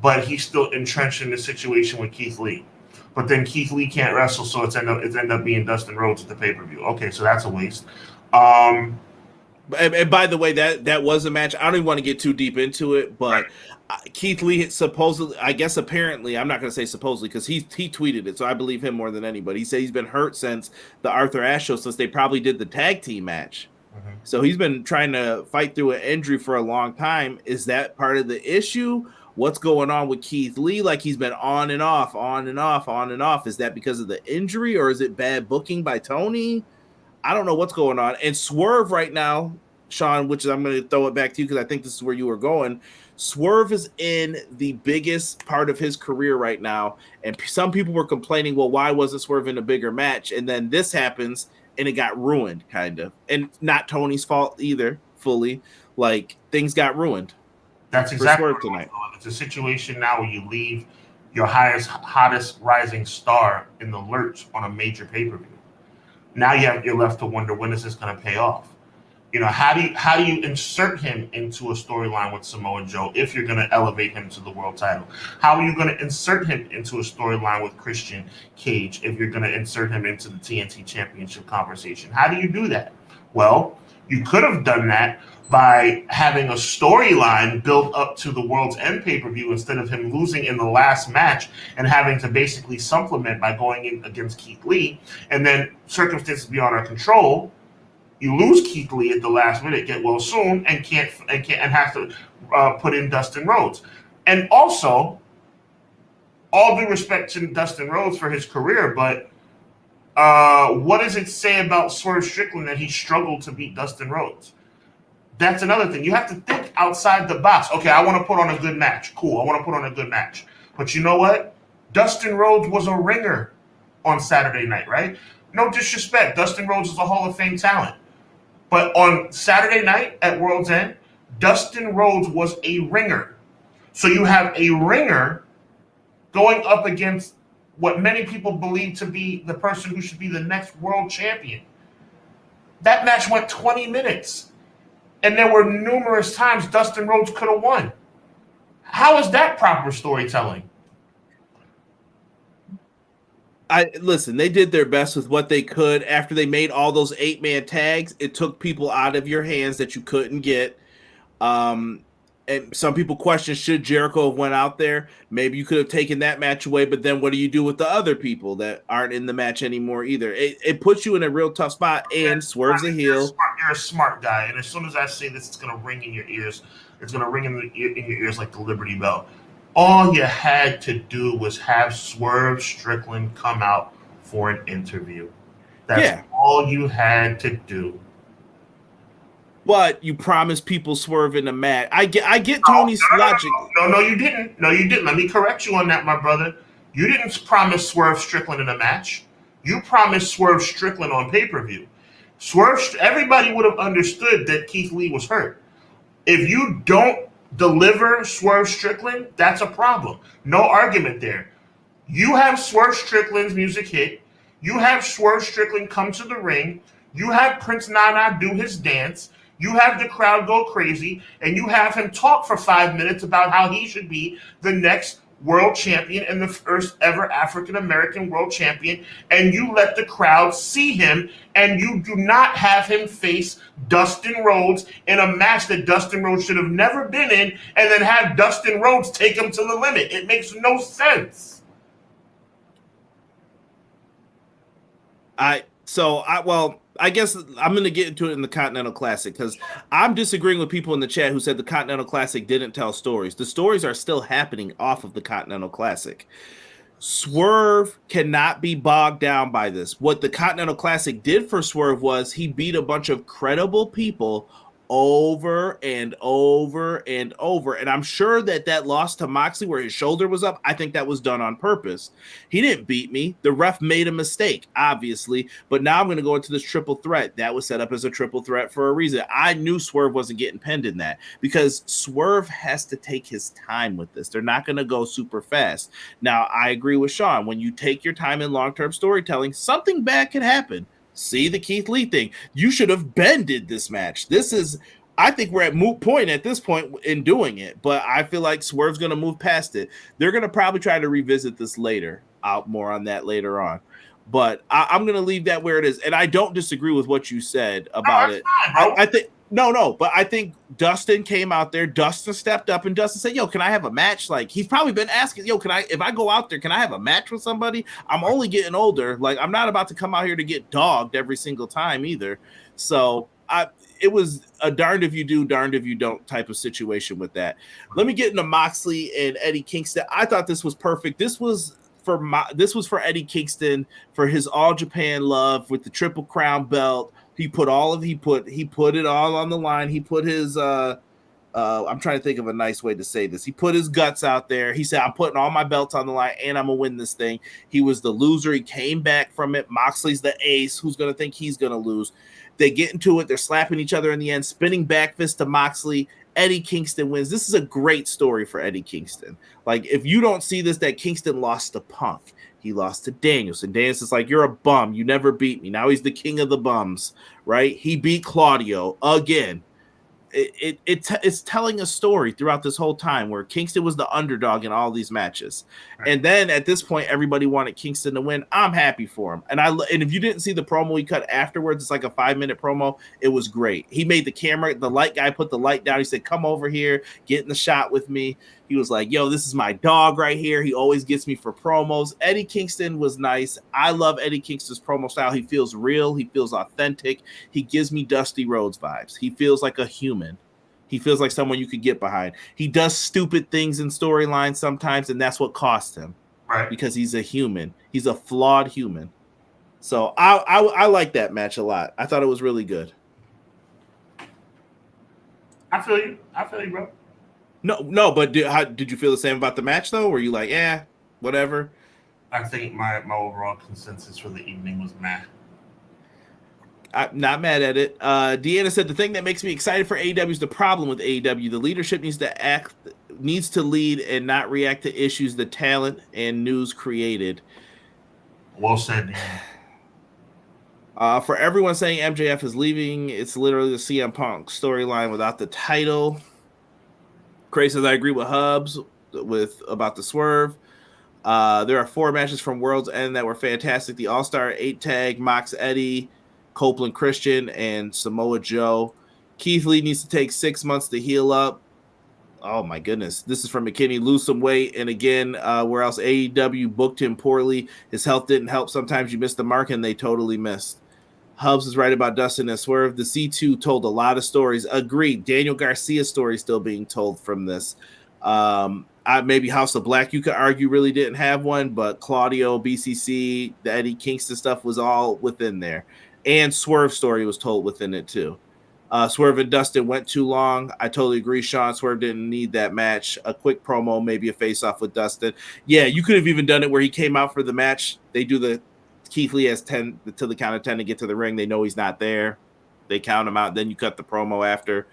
but he's still entrenched in the situation with Keith Lee. But then Keith Lee can't wrestle, so it's end up being Dustin Rhodes at the pay-per-view. Okay, so that's a waste. And by the way, that was a match. I don't even want to get too deep into it, but Keith Lee supposedly, I guess apparently, I'm not going to say supposedly because he tweeted it, so I believe him more than anybody. He said he's been hurt since the Arthur Ashe show, since they probably did the tag team match. Mm-hmm. So he's been trying to fight through an injury for a long time. Is that part of the issue? What's going on with Keith Lee? Like he's been on and off, on and off, on and off. Is that because of the injury or is it bad booking by Tony? I don't know what's going on. And Swerve right now, Sean, which I'm going to throw it back to you because I think this is where you were going. Swerve is in the biggest part of his career right now. And some people were complaining, well, why wasn't Swerve in a bigger match? And then this happens and it got ruined, kind of. And not Tony's fault either, fully. Like, things got ruined. That's exactly Swerve tonight. It's a situation now where you leave your hottest rising star in the lurch on a major pay-per-view. Now you're left to wonder, when is this going to pay off? How do you insert him into a storyline with Samoa Joe if you're going to elevate him to the world title? How are you going to insert him into a storyline with Christian Cage if you're going to insert him into the TNT Championship conversation? How do you do that? Well, you could have done that by having a storyline built up to the World's End pay-per-view instead of him losing in the last match and having to basically supplement by going in against Keith Lee, and then circumstances beyond our control. You lose Keith Lee at the last minute, get well soon, and have to put in Dustin Rhodes. And also, all due respect to Dustin Rhodes for his career, but what does it say about Swerve Strickland that he struggled to beat Dustin Rhodes? That's another thing. You have to think outside the box. Okay, I want to put on a good match. Cool, I want to put on a good match. But you know what? Dustin Rhodes was a ringer on Saturday night, right? No disrespect. Dustin Rhodes is a Hall of Fame talent. But on Saturday night at World's End, Dustin Rhodes was a ringer. So you have a ringer going up against what many people believe to be the person who should be the next world champion. That match went 20 minutes. And there were numerous times Dustin Rhodes could have won. How is that proper storytelling? Listen, they did their best with what they could. After they made all those 8-man tags, it took people out of your hands that you couldn't get. And some people question, should Jericho have went out there? Maybe you could have taken that match away, but then what do you do with the other people that aren't in the match anymore either? It puts you in a real tough spot, and Swerve's a heel. You're a smart guy, and as soon as I say this, it's going to ring in your ears. It's going to ring in your ears like the Liberty Bell. All you had to do was have Swerve Strickland come out for an interview. That's all you had to do. But you promised people Swerve in the match. I get Tony's logic. No, you didn't. No, you didn't. Let me correct you on that, my brother. You didn't promise Swerve Strickland in a match. You promised Swerve Strickland on pay-per-view. Everybody would have understood that Keith Lee was hurt. If you don't deliver Swerve Strickland, that's a problem. No argument there. You have Swerve Strickland's music hit. You have Swerve Strickland come to the ring. You have Prince Nana do his dance. You have the crowd go crazy. And you have him talk for 5 minutes about how he should be the next world champion and the first ever African-American world champion, and you let the crowd see him, and you do not have him face Dustin Rhodes in a match that Dustin Rhodes should have never been in, and then have Dustin Rhodes take him to the limit. It makes no sense. So I guess I'm going to get into it in the Continental Classic because I'm disagreeing with people in the chat who said the Continental Classic didn't tell stories. The stories are still happening off of the Continental Classic. Swerve cannot be bogged down by this. What the Continental Classic did for Swerve was he beat a bunch of credible people over and over and over. And I'm sure that loss to Moxley where his shoulder was up, I think that was done on purpose. He didn't beat me. The ref made a mistake, obviously. But now I'm going to go into this triple threat. That was set up as a triple threat for a reason. I knew Swerve wasn't getting pinned in that because Swerve has to take his time with this. They're not going to go super fast. Now, I agree with Sean. When you take your time in long-term storytelling, something bad can happen. See the Keith Lee thing. You should have bended this match. I think we're at moot point at this point in doing it, but I feel like Swerve's going to move past it. They're going to probably try to revisit this later. Out more on that later on. But I'm going to leave that where it is. And I don't disagree with what you said about it. I think but I think Dustin came out there. Dustin stepped up and Dustin said, yo, can I have a match? Like, he's probably been asking, yo, if I go out there, can I have a match with somebody? I'm only getting older. Like, I'm not about to come out here to get dogged every single time either. So it was a darned if you do, darned if you don't type of situation with that. Let me get into Moxley and Eddie Kingston. I thought this was perfect. This was for Eddie Kingston for his All Japan love with the Triple Crown belt. He put it all on the line. He put his I'm trying to think of a nice way to say this. He put his guts out there. He said, I'm putting all my belts on the line and I'm gonna win this thing. He was the loser. He came back from it. Moxley's the ace. Who's gonna think he's gonna lose? They get into it. They're slapping each other in the end, spinning back fist to Moxley. Eddie Kingston wins. This is a great story for Eddie Kingston. Like, if you don't see this, that Kingston lost to Punk. He lost to Danielson. Danielson's like, you're a bum. You never beat me. Now he's the king of the bums, right? He beat Claudio again. It's telling a story throughout this whole time where Kingston was the underdog in all these matches. Right. And then at this point, everybody wanted Kingston to win. I'm happy for him. And if you didn't see the promo he cut afterwards, it's like a 5-minute promo. It was great. He made the light guy put the light down. He said, come over here, get in the shot with me. He was like, yo, this is my dog right here. He always gets me for promos. Eddie Kingston was nice. I love Eddie Kingston's promo style. He feels real. He feels authentic. He gives me Dusty Rhodes vibes. He feels like a human. He feels like someone you could get behind. He does stupid things in storylines sometimes, and that's what cost him. Right. Because he's a human. He's a flawed human. So I like that match a lot. I thought it was really good. I feel you, bro. No, but did you feel the same about the match, though? Were you like, whatever? I think my overall consensus for the evening was meh. I'm not mad at it. Deanna said, the thing that makes me excited for AEW is the problem with AEW. The leadership needs to lead and not react to issues the talent and news created. Well said. For everyone saying MJF is leaving, it's literally the CM Punk storyline without the title. Craig says, I agree with Hubs about the swerve. There are 4 matches from Worlds End that were fantastic. The All-Star 8 tag, Mox Eddie, Copeland Christian, and Samoa Joe. Keith Lee needs to take 6 months to heal up. Oh, my goodness. This is from McKinney. Lose some weight. And again, where else AEW booked him poorly. His health didn't help. Sometimes you miss the mark, and they totally missed. Hubs is right about Dustin and Swerve. The C2 told a lot of stories. Agreed. Daniel Garcia's story still being told from this. Maybe House of Black, you could argue, really didn't have one, but Claudio, BCC, the Eddie Kingston stuff was all within there. And Swerve's story was told within it, too. Swerve and Dustin went too long. I totally agree, Sean. Swerve didn't need that match. A quick promo, maybe a face-off with Dustin. Yeah, you could have even done it where he came out for the match. They do the Keith Lee has 10 to the count of 10 to get to the ring. They know he's not there. They count him out. Then you cut the promo after.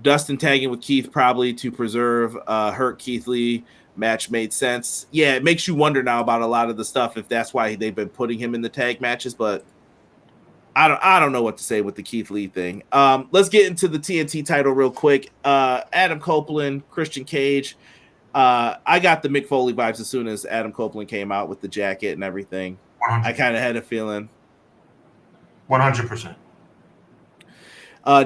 Dustin tagging with Keith probably to preserve hurt Keith Lee. Match made sense. Yeah, it makes you wonder now about a lot of the stuff if that's why they've been putting him in the tag matches, but I don't know what to say with the Keith Lee thing. Let's get into the TNT title real quick. Adam Copeland, Christian Cage. I got the Mick Foley vibes as soon as Adam Copeland came out with the jacket and everything. 100%. I kind of had a feeling. 100%.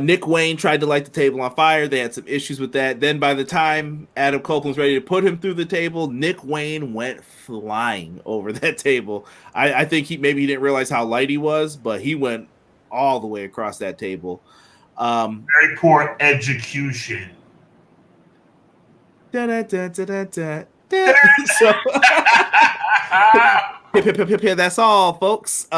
Nick Wayne tried to light the table on fire. They had some issues with that. Then by the time Adam Copeland's ready to put him through the table, Nick Wayne went flying over that table. I think maybe he didn't realize how light he was, but he went all the way across that table. Very poor execution. So, that's all, folks.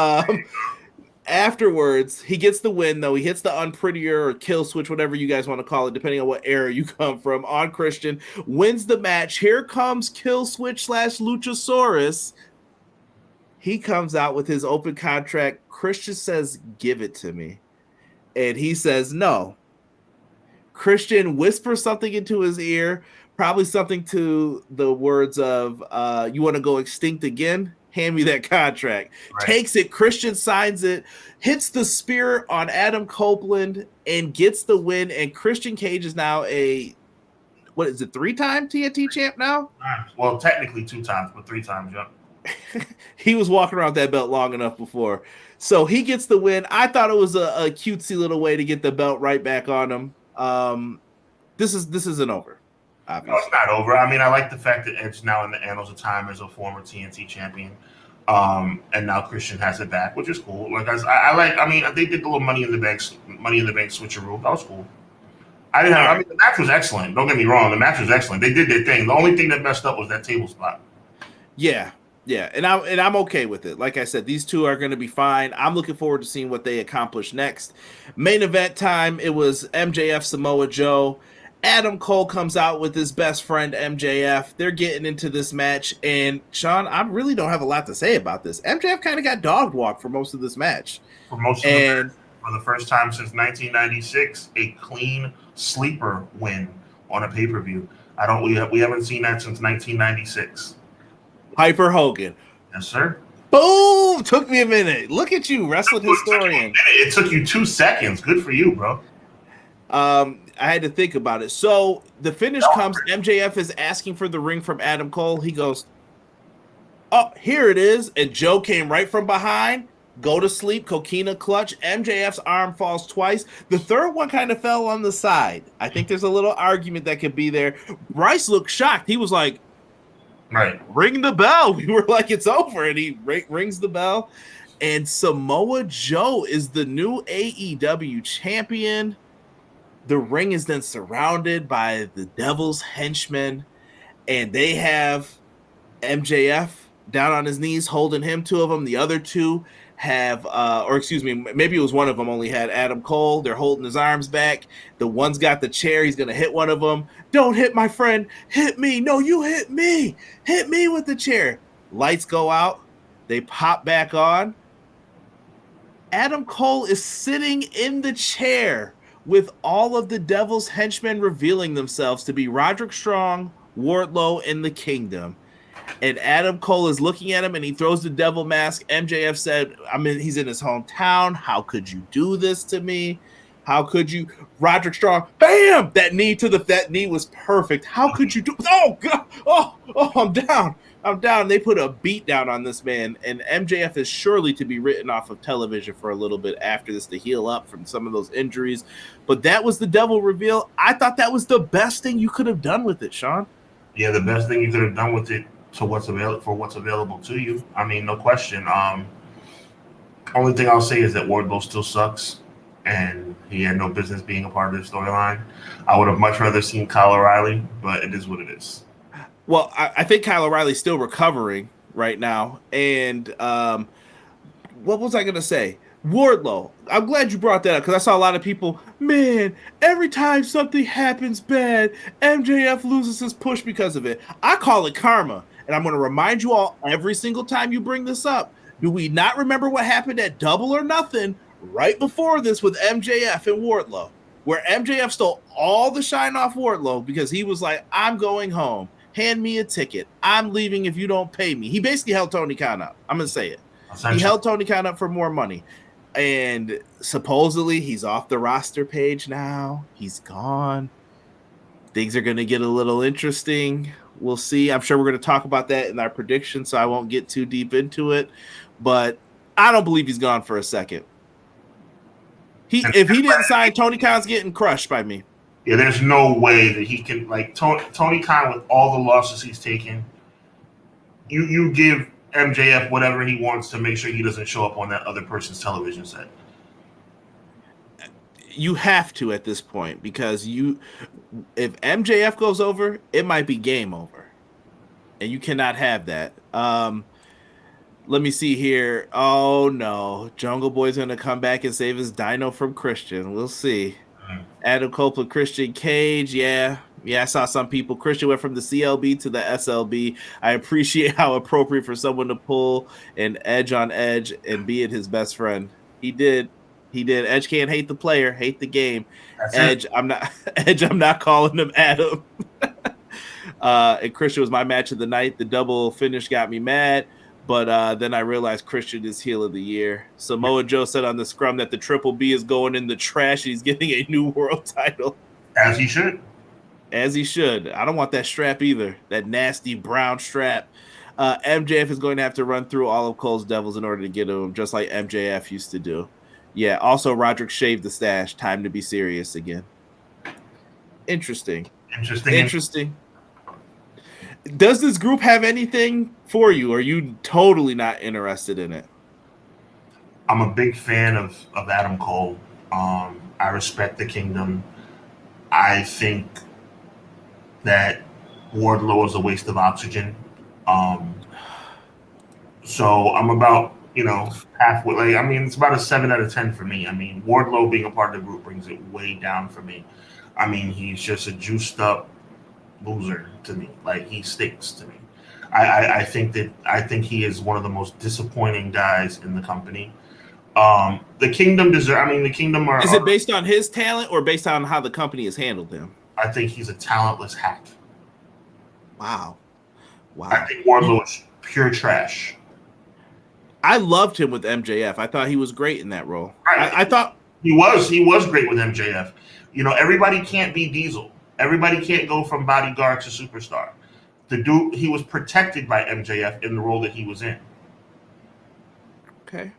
Afterwards, he gets the win, though. He hits the unprettier or kill switch, whatever you guys want to call it, depending on what era you come from, on Christian. Wins the match. Here comes kill switch / Luchasaurus. He comes out with his open contract. Christian says, "Give it to me." And he says, "No." Christian whispers something into his ear, probably something to the words of, "You want to go extinct again? Hand me that contract." Right. Takes it. Christian signs it, hits the spear on Adam Copeland, and gets the win. And Christian Cage is now a, what is it, 3-time TNT champ now? Well, technically 2 times, but 3 times, yeah. He was walking around that belt long enough before. So he gets the win. I thought it was a cutesy little way to get the belt right back on him. This isn't over. Obviously. No, it's not over. I mean, I like the fact that Edge now in the annals of time as a former TNT champion. And now Christian has it back, which is cool. Like I mean, they did the little Money in the Bank switcheroo. That was cool. I mean, the match was excellent. Don't get me wrong. The match was excellent. They did their thing. The only thing that messed up was that table spot. Yeah. And I'm okay with it. Like I said, these two are going to be fine. I'm looking forward to seeing what they accomplish next. Main event time. It was MJF, Samoa Joe. Adam Cole comes out with his best friend MJF. They're getting into this match, and Sean, I really don't have a lot to say about this. MJF kind of got dog walked for most of this match. For the first time since 1996, a clean sleeper win on a pay-per-view. We haven't seen that since 1996. Hyper Hogan. Yes, sir. Boom! Took me a minute. Look at you, wrestling historian. It took you 2 seconds. Good for you, bro. I had to think about it. So the finish comes. MJF is asking for the ring from Adam Cole. He goes, "Oh, here it is." And Joe came right from behind. Go to sleep. Coquina clutch. MJF's arm falls twice. The third one kind of fell on the side. I think there's a little argument that could be there. Bryce looked shocked. He was like, "Right, ring the bell." We were like, "It's over." And he rings the bell. And Samoa Joe is the new AEW champion. The ring is then surrounded by the Devil's henchmen, and they have MJF down on his knees holding him, 2 of them. The other 2 have, maybe it was one of them only had Adam Cole. They're holding his arms back. The one's got the chair. He's going to hit one of them. "Don't hit my friend. Hit me. No, you hit me. Hit me with the chair." Lights go out. They pop back on. Adam Cole is sitting in the chair with all of the Devil's henchmen revealing themselves to be Roderick Strong, Wardlow, and the Kingdom. And Adam Cole is looking at him, and he throws the devil mask. MJF said, he's in his hometown. How could you do this to me? How could you? Roderick Strong, bam! That knee was perfect. How could you do? Oh, God! Oh, I'm down. They put a beat down on this man, and MJF is surely to be written off of television for a little bit after this to heal up from some of those injuries. But that was the devil reveal. I thought that was the best thing you could have done with it, Sean. Yeah, the best thing you could have done with it for what's available to you. I mean, no question. Only thing I'll say is that Wardlow still sucks, and he had no business being a part of this storyline. I would have much rather seen Kyle O'Reilly, but it is what it is. Well, I think Kyle O'Reilly's still recovering right now. And what was I going to say? Wardlow. I'm glad you brought that up because I saw a lot of people, man, every time something happens bad, MJF loses his push because of it. I call it karma. And I'm going to remind you all every single time you bring this up. Do we not remember what happened at Double or Nothing right before this with MJF and Wardlow? Where MJF stole all the shine off Wardlow because he was like, "I'm going home. Hand me a ticket. I'm leaving if you don't pay me." He basically held Tony Khan up. I'm going to say it. He held Tony Khan up for more money. And supposedly he's off the roster page now. He's gone. Things are going to get a little interesting. We'll see. I'm sure we're going to talk about that in our prediction, so I won't get too deep into it. But I don't believe he's gone for a second. And If he didn't sign, Tony Khan's getting crushed by me. yeah, there's no way that he can like Tony Khan with all the losses he's taken. You give MJF whatever he wants to make sure he doesn't show up on that other person's television set. You have to at this point because if MJF goes over, it might be game over, and you cannot have that. Let me see here. Oh no, Jungle Boy's gonna come back and save his Dino from Christian. We'll see. Adam Copeland, Christian Cage. Yeah, I saw some people. Christian went from the CLB to the SLB. I appreciate how appropriate for someone to pull an Edge on Edge and be it his best friend. He did. Edge can't hate the player, hate the game. Edge, I'm not calling him Adam. And Christian was my match of the night. The double finish got me mad. But then I realized Christian is heel of the year. Samoa Joe said on the scrum that the Triple B is going in the trash. He's getting a new world title. As he should. As he should. I don't want that strap either. That nasty brown strap. MJF is going to have to run through all of Cole's Devils in order to get him, just like MJF used to do. Yeah, also Roderick shaved the stash. Time to be serious again. Interesting. Does this group have anything for you? Or are you totally not interested in it? I'm a big fan of Adam Cole. I respect the Kingdom. I think that Wardlow is a waste of oxygen. So I'm about, halfway. Like, I mean, it's about a 7 out of 10 for me. I mean, Wardlow being a part of the group brings it way down for me. I mean, he's just a juiced up loser to me. Like, he stinks to me. I think he is one of the most disappointing guys in the company. The Kingdom the Kingdom are. Is it based on his talent or based on how the company has handled him? I think he's a talentless hack. Wow. I think Wardlow is pure trash. I loved him with MJF. I thought he was great in that role. Right. I thought he was great with MJF. Everybody can't be Diesel. Everybody can't go from bodyguard to superstar. The dude, he was protected by MJF in the role that he was in. Okay.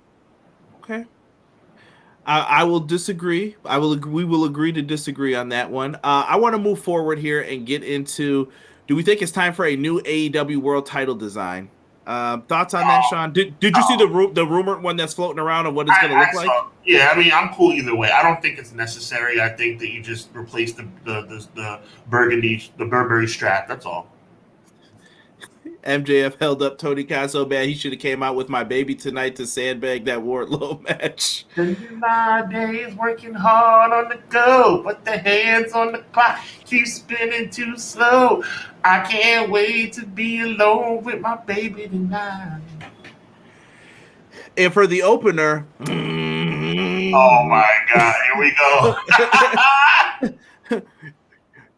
I will disagree. We will agree to disagree on that one. I want to move forward here and get into. Do we think it's time for a new AEW World Title design? Thoughts on that, Sean? Did you see the rumored one that's floating around of what it's going to look like? Yeah, I mean, I'm cool either way. I don't think it's necessary. I think that you just replace the Burberry strap. That's all. MJF held up Tony Khan so bad he should have came out with My Baby Tonight to sandbag that Wardlow match. My days working hard on the go, but the hands on the clock keep spinning too slow. I can't wait to be alone with my baby tonight. And for the opener, oh my God, here we go.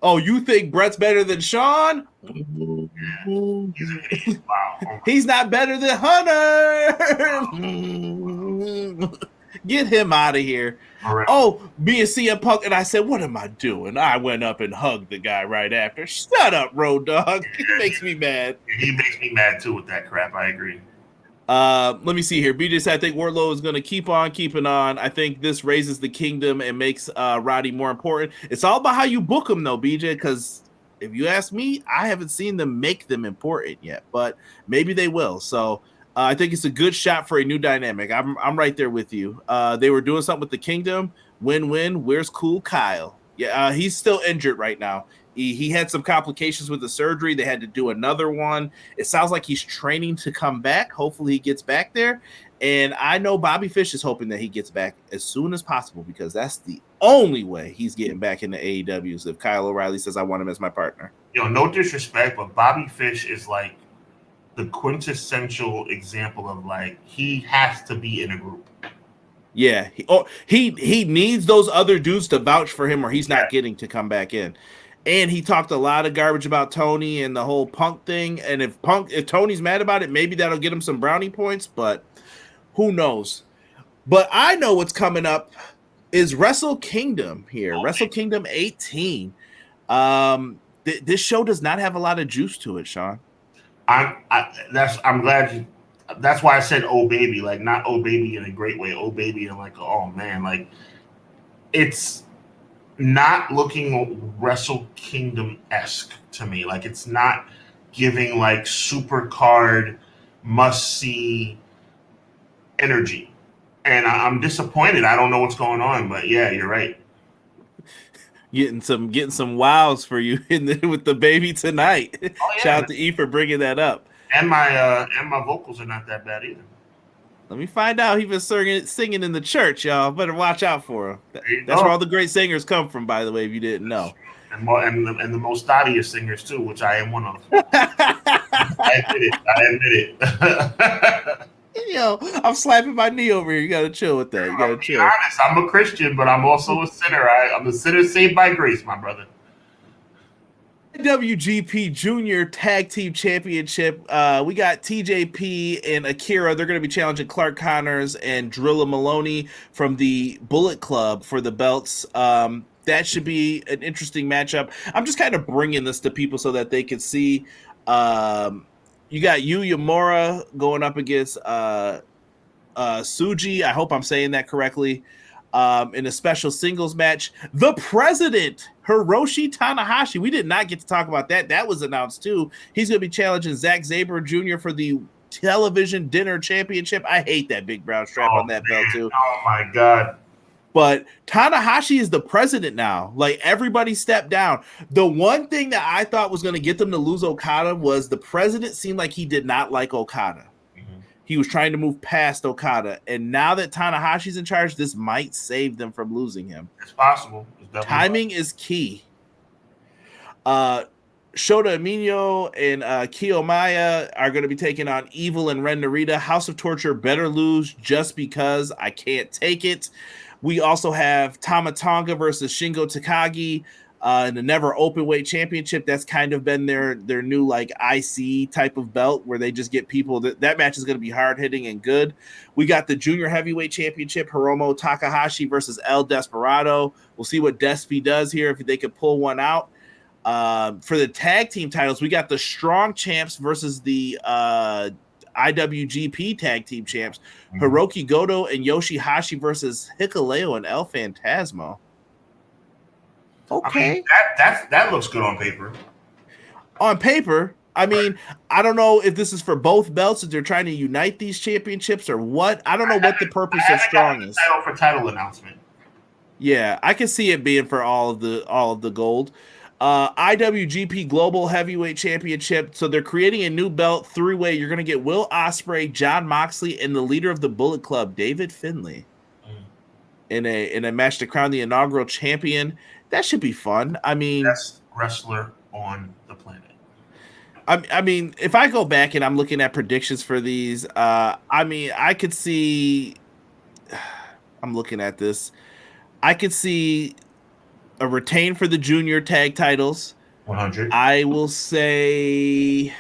Oh, you think Brett's better than Sean? Wow. He's not better than Hunter. Get him out of here. Right. Oh, me and CM Punk, and I said, what am I doing? I went up and hugged the guy right after. Shut up, Road Dogg. He makes me mad. He makes me mad too with that crap. I agree. Let me see here. BJ said, I think Wardlow is going to keep on keeping on. I think this raises the Kingdom and makes Roddy more important. It's all about how you book them, though, BJ, because if you ask me, I haven't seen them make them important yet, but maybe they will. So I think it's a good shot for a new dynamic. I'm right there with you. They were doing something with the Kingdom. Win-win. Where's Cool Kyle? Yeah, he's still injured right now. He had some complications with the surgery. They had to do another one. It sounds like he's training to come back. Hopefully he gets back there. And I know Bobby Fish is hoping that he gets back as soon as possible because that's the only way he's getting back into AEW is if Kyle O'Reilly says, I want him as my partner. No disrespect, but Bobby Fish is like the quintessential example of like he has to be in a group. Yeah. He needs those other dudes to vouch for him or he's not getting to come back in. And he talked a lot of garbage about Tony and the whole Punk thing. And if Tony's mad about it, maybe that'll get him some brownie points, but who knows? But I know what's coming up is Wrestle Kingdom here. Wrestle Kingdom 18. This show does not have a lot of juice to it, Sean. I'm glad that's why I said oh baby, like not oh baby in a great way, oh baby and like oh man, like it's not looking Wrestle Kingdom-esque to me. Like, it's not giving like super card must see energy, and I'm disappointed. I don't know what's going on, but yeah, you're right. Getting some wows for you with the baby tonight. Oh Shout yeah, out to E for bringing that up. and my vocals are not that bad either. Let me find out he was singing in the church, y'all. Better watch out for him. There you That's where go. all the great singers come from, by the way, if you didn't know. And the most audience singers too, which I am one of. I admit it. I admit it. Yo, I'm slapping my knee over here. You gotta chill with that. You gotta I'm being chill. honest. I'm a Christian, but I'm also a sinner. I'm a sinner saved by grace, my brother. WGP Junior Tag Team Championship. We got TJP and Akira. They're going to be challenging Clark Connors and Drilla Maloney from the Bullet Club for the belts. That should be an interesting matchup. I'm just kind of bringing this to people so that they can see. You got Yuya Mora going up against Suji. I hope I'm saying that correctly. In a special singles match, the president, Hiroshi Tanahashi. We did not get to talk about that. That was announced too. He's going to be challenging Zack Sabre Jr. for the Television Dinner Championship. I hate that big brown strap on that belt too. Oh my God. But Tanahashi is the president now. Like, everybody stepped down. The one thing that I thought was going to get them to lose Okada was the president seemed like he did not like Okada. He was trying to move past Okada. And now that Tanahashi's in charge, this might save them from losing him. It's possible. It's Timing is key. Shota Umino and Kiyomaya are going to be taking on Evil and Ren Narita. House of Torture better lose just because I can't take it. We also have Tama Tonga versus Shingo Takagi in the Never Openweight Championship. That's kind of been their new like IC type of belt where they just get people. That match is going to be hard hitting and good. We got the Junior Heavyweight Championship, Hiromu Takahashi versus El Desperado. We'll see what Despy does here if they could pull one out. For the tag team titles, we got the Strong Champs versus the IWGP Tag Team Champs, Hiroki Goto and Yoshihashi versus Hikuleo and El Phantasmo. Okay. I mean, that looks good on paper. On paper, I mean, I don't know if this is for both belts, if they're trying to unite these championships or what. I don't know what the purpose of Strong is. Title for title announcement. Yeah, I can see it being for all of the gold. IWGP Global Heavyweight Championship. So they're creating a new belt three-way. You're going to get Will Ospreay, John Moxley, and the leader of the Bullet Club, David Finlay, in a match to crown the inaugural champion. That should be fun. I mean, best wrestler on the planet. I mean, if I go back and I'm looking at predictions for these, I mean, I could see. I'm looking at this. I could see a retain for the junior tag titles. 100. I will say,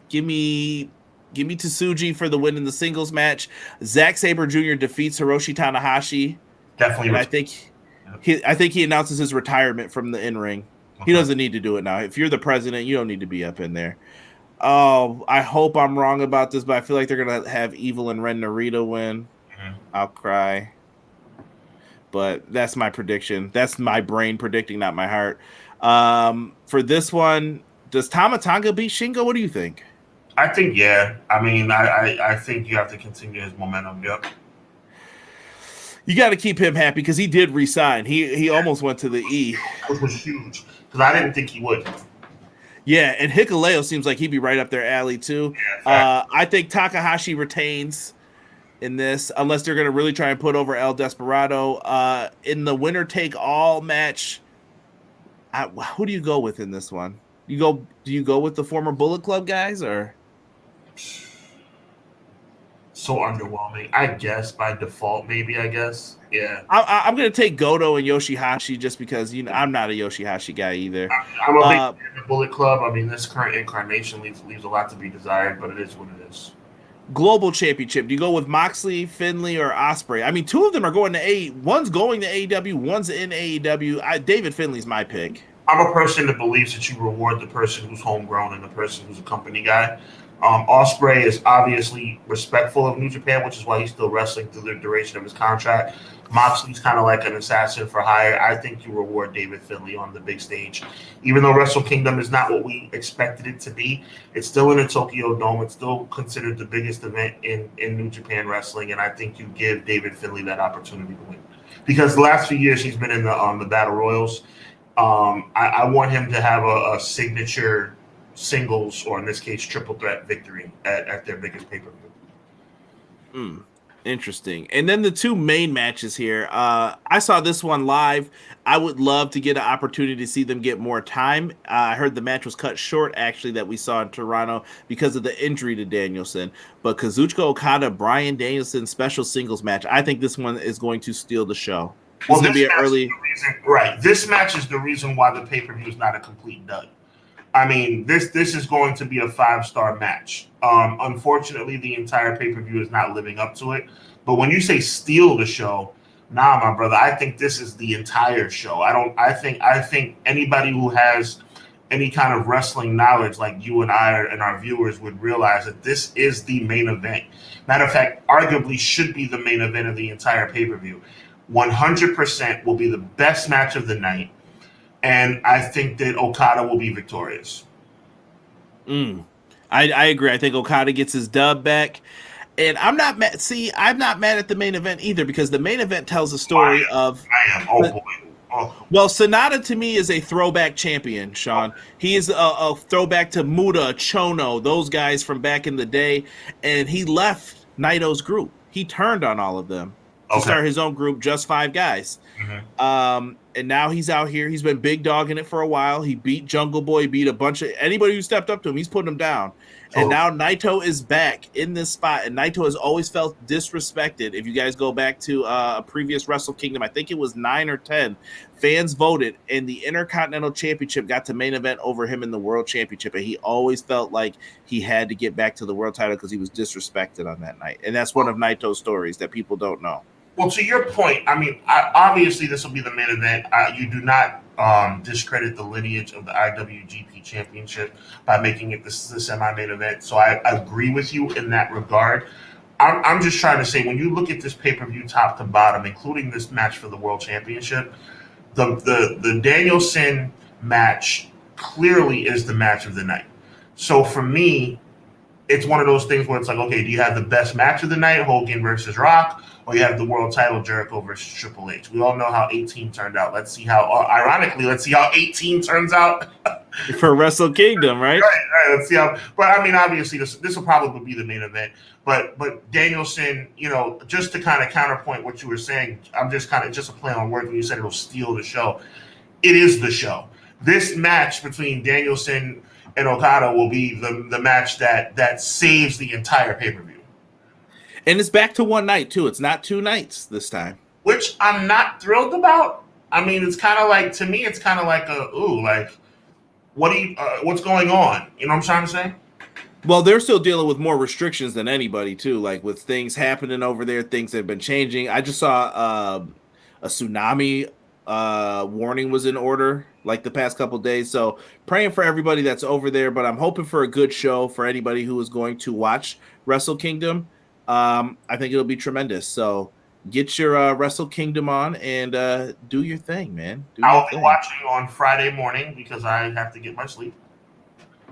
give me Tsuji for the win in the singles match. Zack Sabre Jr. defeats Hiroshi Tanahashi. Definitely. And I think he announces his retirement from the in-ring. He doesn't need to do it now. If you're the president, you don't need to be up in there. Oh, I hope I'm wrong about this, but I feel like they're going to have Evil and Ren Narita win. I'll cry. But that's my prediction. That's my brain predicting, not my heart. For this one, does Tama Tonga beat Shingo? What do you think? I think, yeah. I mean, I think you have to continue his momentum. Yep. You got to keep him happy because he did resign. He almost went to the E. Which was huge because I didn't think he would. Yeah, and Hikuleo seems like he'd be right up their alley too. Yeah, I think Takahashi retains in this, unless they're going to really try and put over El Desperado. In the winner take all match, who do you go with in this one? Do you go with the former Bullet Club guys or? So underwhelming, I guess by default. Maybe I guess, yeah. I'm going to take Goto and Yoshihashi just because I'm not a Yoshihashi guy either. I'm a big fan of the Bullet Club. I mean, this current incarnation leaves a lot to be desired, but it is what it is. Global Championship. Do you go with Moxley, Finlay, or Ospreay? I mean, two of them are going to One's going to AEW, one's in AEW. David Finlay's my pick. I'm a person that believes that you reward the person who's homegrown and the person who's a company guy. Ospreay is obviously respectful of New Japan, which is why he's still wrestling through the duration of his contract. Moxley's kind of like an assassin for hire. I think you reward David Finlay on the big stage. Even though Wrestle Kingdom is not what we expected it to be, it's still in the Tokyo Dome. It's still considered the biggest event in New Japan wrestling, and I think you give David Finlay that opportunity to win. Because the last few years he's been in the Battle Royals. I want him to have a signature singles, or in this case, triple threat victory at their biggest pay-per-view. Interesting. And then the two main matches here. I saw this one live. I would love to get an opportunity to see them get more time. I heard the match was cut short, actually, that we saw in Toronto because of the injury to Danielson. But Kazuchika Okada, Bryan Danielson special singles match. I think this one is going to steal the show. Well, this match is the reason why the pay-per-view is not a complete dud. I mean, this is going to be a 5-star match. Unfortunately, the entire pay-per-view is not living up to it. But when you say steal the show, nah, my brother, I think this is the entire show. I think anybody who has any kind of wrestling knowledge like you and I and our viewers would realize that this is the main event. Matter of fact, arguably should be the main event of the entire pay-per-view. 100% will be the best match of the night. And I think that Okada will be victorious. I agree. I think Okada gets his dub back. And I'm not mad. See, I'm not mad at the main event either, because the main event tells a story of. I am. Oh, boy. Oh. Well, Sonata to me is a throwback champion, Sean. He is a throwback to Muta, Chono, those guys from back in the day. And he left Naito's group. He turned on all of them to start his own group, Just Five Guys. And now he's out here. He's been big dogging it for a while. He beat Jungle Boy, beat a bunch of anybody who stepped up to him. He's putting them down. And now Naito is back in this spot. And Naito has always felt disrespected. If you guys go back to a previous Wrestle Kingdom, I think it was 9 or 10, fans voted, and the Intercontinental Championship got to main event over him in the World Championship. And he always felt like he had to get back to the world title because he was disrespected on that night. And that's one of Naito's stories that people don't know. Well, to your point, I mean, obviously this will be the main event. You do not discredit the lineage of the IWGP Championship by making it the semi-main event. So I agree with you in that regard. I'm just trying to say, when you look at this pay-per-view top to bottom, including this match for the World Championship, the Danielson match clearly is the match of the night. So for me, it's one of those things where it's like, okay, do you have the best match of the night, Hogan versus Rock, or you have the world title, Jericho versus Triple H? We all know how 18 turned out. Let's see how 18 turns out. For Wrestle Kingdom, right? Right. Let's see how. But I mean, obviously, this will probably be the main event. But Danielson, just to kind of counterpoint what you were saying, I'm just a play on words when you said it'll steal the show. It is the show. This match between Danielson and Okada will be the match that saves the entire pay-per-view. And it's back to one night, too. It's not 2 nights this time. Which I'm not thrilled about. I mean, it's kind of like, to me, it's kind of like what's going on? You know what I'm trying to say? Well, they're still dealing with more restrictions than anybody, too. Like, with things happening over there, things have been changing. I just saw a tsunami warning was in order like the past couple days, so praying for everybody that's over there, but I'm hoping for a good show for anybody who is going to watch Wrestle Kingdom. I think it'll be tremendous, so get your Wrestle Kingdom on and do your thing, man. I'll be watching on Friday morning because I have to get my sleep.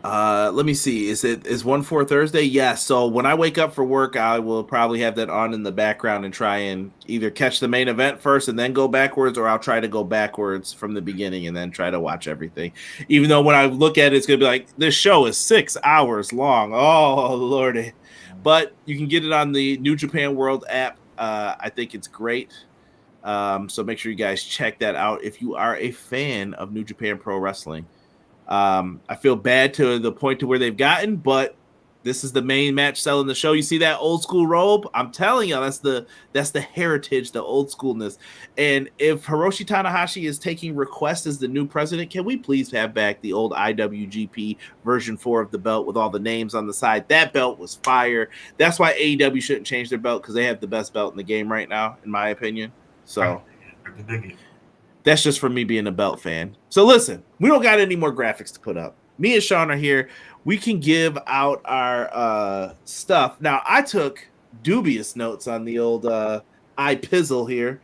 Let me see. Is 1-4 Thursday? Yes. So when I wake up for work, I will probably have that on in the background and try and either catch the main event first and then go backwards, or I'll try to go backwards from the beginning and then try to watch everything. Even though when I look at it, it's going to be like, this show is 6 hours long. Oh, Lordy. But you can get it on the New Japan World app. I think it's great. So make sure you guys check that out if you are a fan of New Japan Pro Wrestling. I feel bad to the point to where they've gotten, but this is the main match selling the show. You see that old school robe? I'm telling you, that's the heritage, the old schoolness. And if Hiroshi Tanahashi is taking requests as the new president, can we please have back the old IWGP version 4 of the belt with all the names on the side? That belt was fire. That's why AEW shouldn't change their belt, because they have the best belt in the game right now, in my opinion. So that's just from me being a belt fan. So listen, we don't got any more graphics to put up. me and Sean are here. We can give out our stuff. Now, I took dubious notes on the old iPizzle here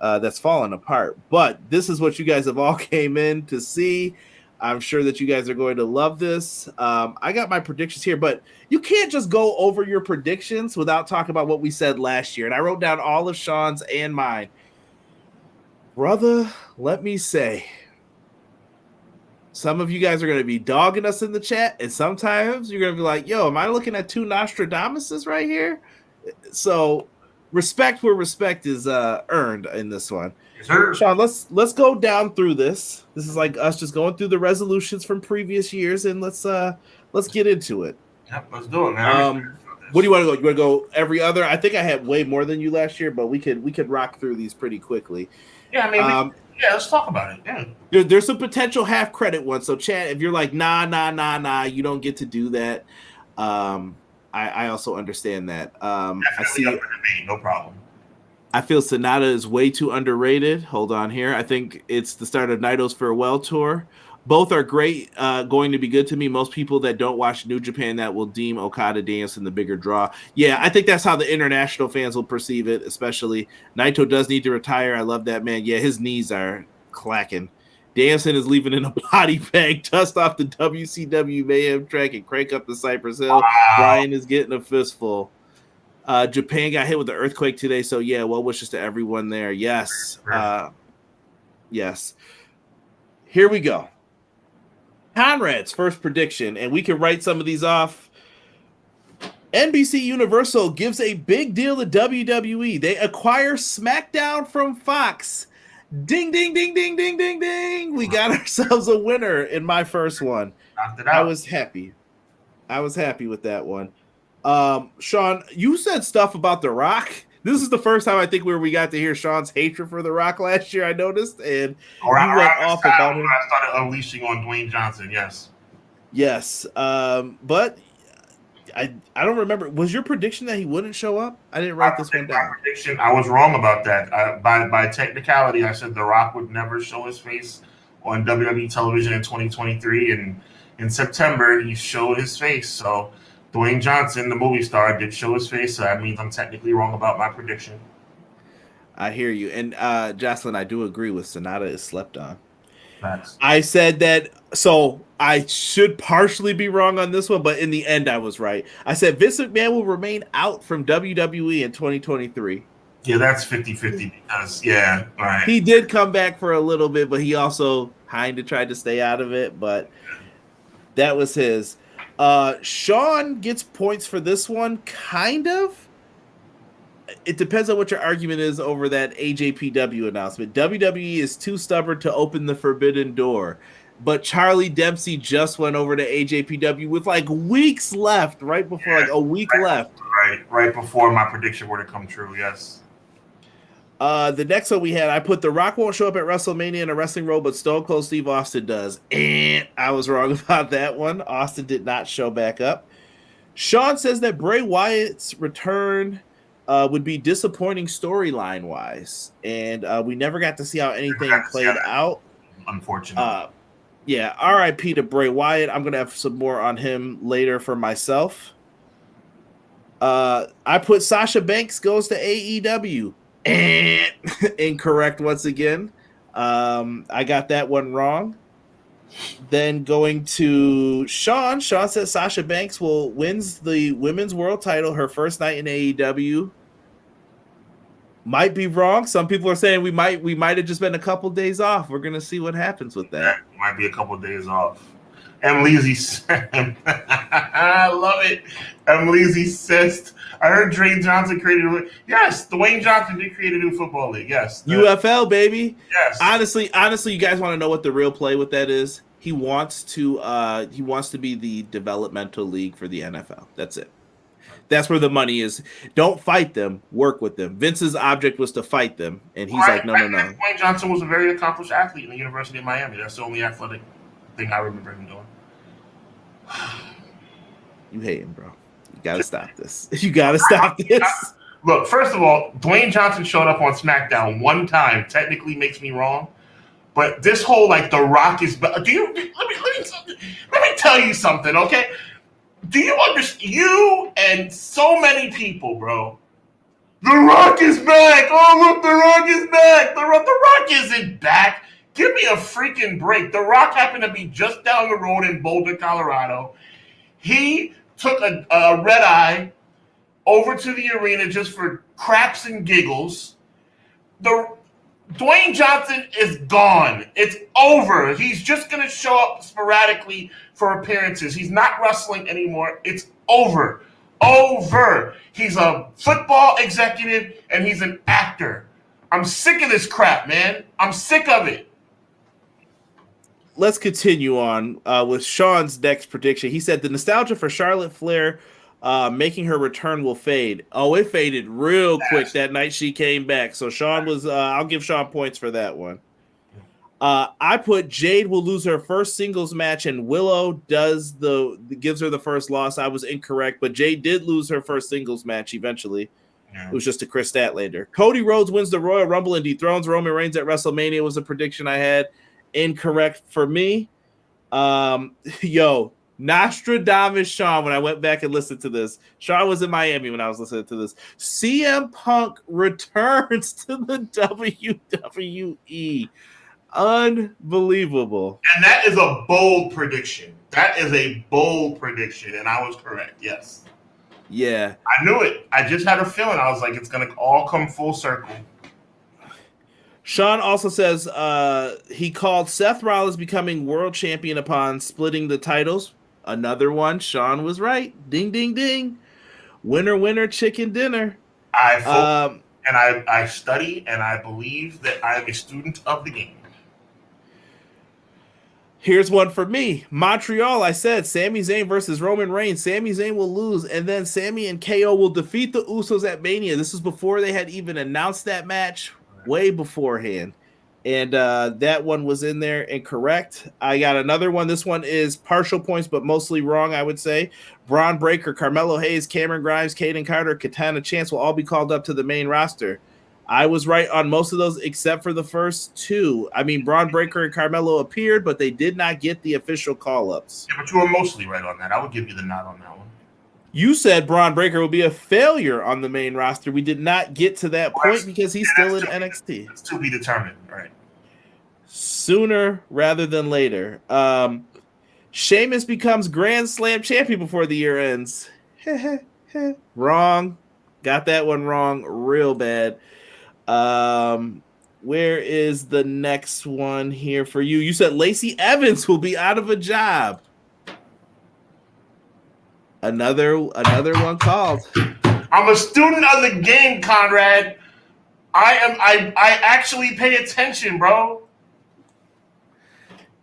that's falling apart. But this is what you guys have all came in to see. I'm sure that you guys are going to love this. I got my predictions here, but you can't just go over your predictions without talking about what we said last year. And I wrote down all of Sean's and mine. Brother, let me say, some of you guys are going to be dogging us in the chat, and sometimes you're going to be like, yo, am I looking at two Nostradamuses right here? So respect where respect is earned in this one. Yes, sir. Sean, let's go down through this. This is like us just going through the resolutions from previous years, and let's get into it. Yep, let's do it, man. What do you want to go? You want to go every other? I think I had way more than you last year, but we could rock through these pretty quickly. Yeah, I mean, let's talk about it. Yeah. There's some potential half credit ones. So, Chad, if you're like, nah, you don't get to do that. I also understand that. I see. Up for debate, no problem. I feel Sonata is way too underrated. Hold on here. I think it's the start of Naito's farewell tour. Both are great, going to be good to me. Most people that don't watch New Japan that will deem Okada Danielson the bigger draw. Yeah, I think that's how the international fans will perceive it, especially. Naito does need to retire. I love that man. Yeah, his knees are clacking. Danielson is leaving in a body bag, dust off the WCW Mayhem track and crank up the Cypress Hill. Wow. Brian is getting a fistful. Japan got hit with the earthquake today, so yeah, well wishes to everyone there. Yes. Yes. Here we go. Conrad's first prediction, and we can write some of these off. NBC Universal gives a big deal to WWE. They acquire SmackDown from Fox. Ding, ding, ding, ding, ding, ding, ding. We got ourselves a winner in my first one. I was happy. With that one. Sean, you said stuff about The Rock. This is the first time I think where we got to hear Sean's hatred for The Rock last year, I noticed, and you went off about him. I started unleashing on Dwayne Johnson, yes. Yes, but I don't remember. Was your prediction that he wouldn't show up? I didn't write this one down. My prediction, I was wrong about that. By technicality, I said The Rock would never show his face on WWE television in 2023, and in September, he showed his face, so Dwayne Johnson, the movie star, did show his face, so that means I'm technically wrong about my prediction. I hear you. And Jocelyn, I do agree with Sonata is slept on. Thanks. I said that, so I should partially be wrong on this one, but in the end, I was right. I said Vince McMahon will remain out from WWE in 2023. Yeah, that's 50-50 because, yeah, all right. He did come back for a little bit, but he also kind of tried to stay out of it, but that was his. Sean gets points for this one, kind of. It depends on what your argument is over that AJPW announcement. WWE is too stubborn to open the forbidden door. But Charlie Dempsey just went over to AJPW with like weeks left, right before, like a week left. Right before my prediction were to come true, yes. The next one we had, I put The Rock won't show up at WrestleMania in a wrestling role, but Stone Cold Steve Austin does. And I was wrong about that one. Austin did not show back up. Sean says that Bray Wyatt's return would be disappointing storyline-wise. And we never got to see how anything played out. Unfortunately. Yeah, RIP to Bray Wyatt. I'm going to have some more on him later for myself. I put Sasha Banks goes to AEW. Incorrect once again. I got that one wrong. Then going to Sean says Sasha Banks wins the women's world title her first night in AEW. Might be wrong. Some people are saying we might have just been a couple days off. We're gonna see what happens with that. Yeah, might be a couple of days off. Leezy said, I love it. Leezy says, I heard Dwayne Johnson created yes, Dwayne Johnson did create a new football league. Yes. UFL, baby. Yes. Honestly, you guys want to know what the real play with that is? He wants to be the developmental league for the NFL. That's it. That's where the money is. Don't fight them, work with them. Vince's object was to fight them, and he's like, no. Dwayne Johnson was a very accomplished athlete in the University of Miami. That's the only athletic thing I remember him doing. You hate him, bro. You gotta stop this. You gotta stop this. Look, first of all, Dwayne Johnson showed up on SmackDown one time. Technically makes me wrong, But this whole like The Rock is let me tell you something, okay? Do you understand? You and so many people, bro. The Rock is back. Oh look, The Rock is back. The Rock isn't back. Give me a freaking break. The Rock happened to be just down the road in Boulder, Colorado. He took a red eye over to the arena just for craps and giggles. Dwayne Johnson is gone. It's over. He's just going to show up sporadically for appearances. He's not wrestling anymore. It's over. Over. He's a football executive and he's an actor. I'm sick of this crap, man. I'm sick of it. Let's continue on with Sean's next prediction. He said the nostalgia for Charlotte Flair making her return will fade. Oh, it faded real quick that night she came back. So Sean was, I'll give Sean points for that one. I put Jade will lose her first singles match and Willow gives her the first loss. I was incorrect, but Jade did lose her first singles match eventually. Yeah. It was just to Chris Statlander. Cody Rhodes wins the Royal Rumble and dethrones Roman Reigns at WrestleMania was a prediction I had. Incorrect for me. Nostradamus Sean, when I went back and listened to this, Sean was in Miami when I was listening to this. CM Punk returns to the WWE. Unbelievable. And that is a bold prediction. And I was correct. Yes. Yeah. I knew it. I just had a feeling. I was like, it's going to all come full circle. Sean also says he called Seth Rollins becoming world champion upon splitting the titles. Another one. Sean was right. Ding, ding, ding. Winner, winner, chicken dinner. I study and I believe that I am a student of the game. Here's one for me. Montreal, I said Sami Zayn versus Roman Reigns. Sami Zayn will lose, and then Sami and KO will defeat the Usos at Mania. This is before they had even announced that match, way beforehand. And that one was in there incorrect. I got another one. This one is partial points, but mostly wrong, I would say. Braun Breaker, Carmelo Hayes, Cameron Grimes, Caden Carter, Katana Chance will all be called up to the main roster. I was right on most of those except for the first two. I mean, Braun Breaker and Carmelo appeared, but they did not get the official call-ups. Yeah, but you were mostly right on that. I would give you the nod on that one. You said Braun Breaker will be a failure on the main roster. We did not get to that point because he's still in NXT. It's to be determined, right? Sooner rather than later. Sheamus becomes Grand Slam champion before the year ends. Wrong. Got that one wrong real bad. Where is the next one here for you? You said Lacey Evans will be out of a job. Another one called. I'm a student of the game, Conrad. I actually pay attention, bro.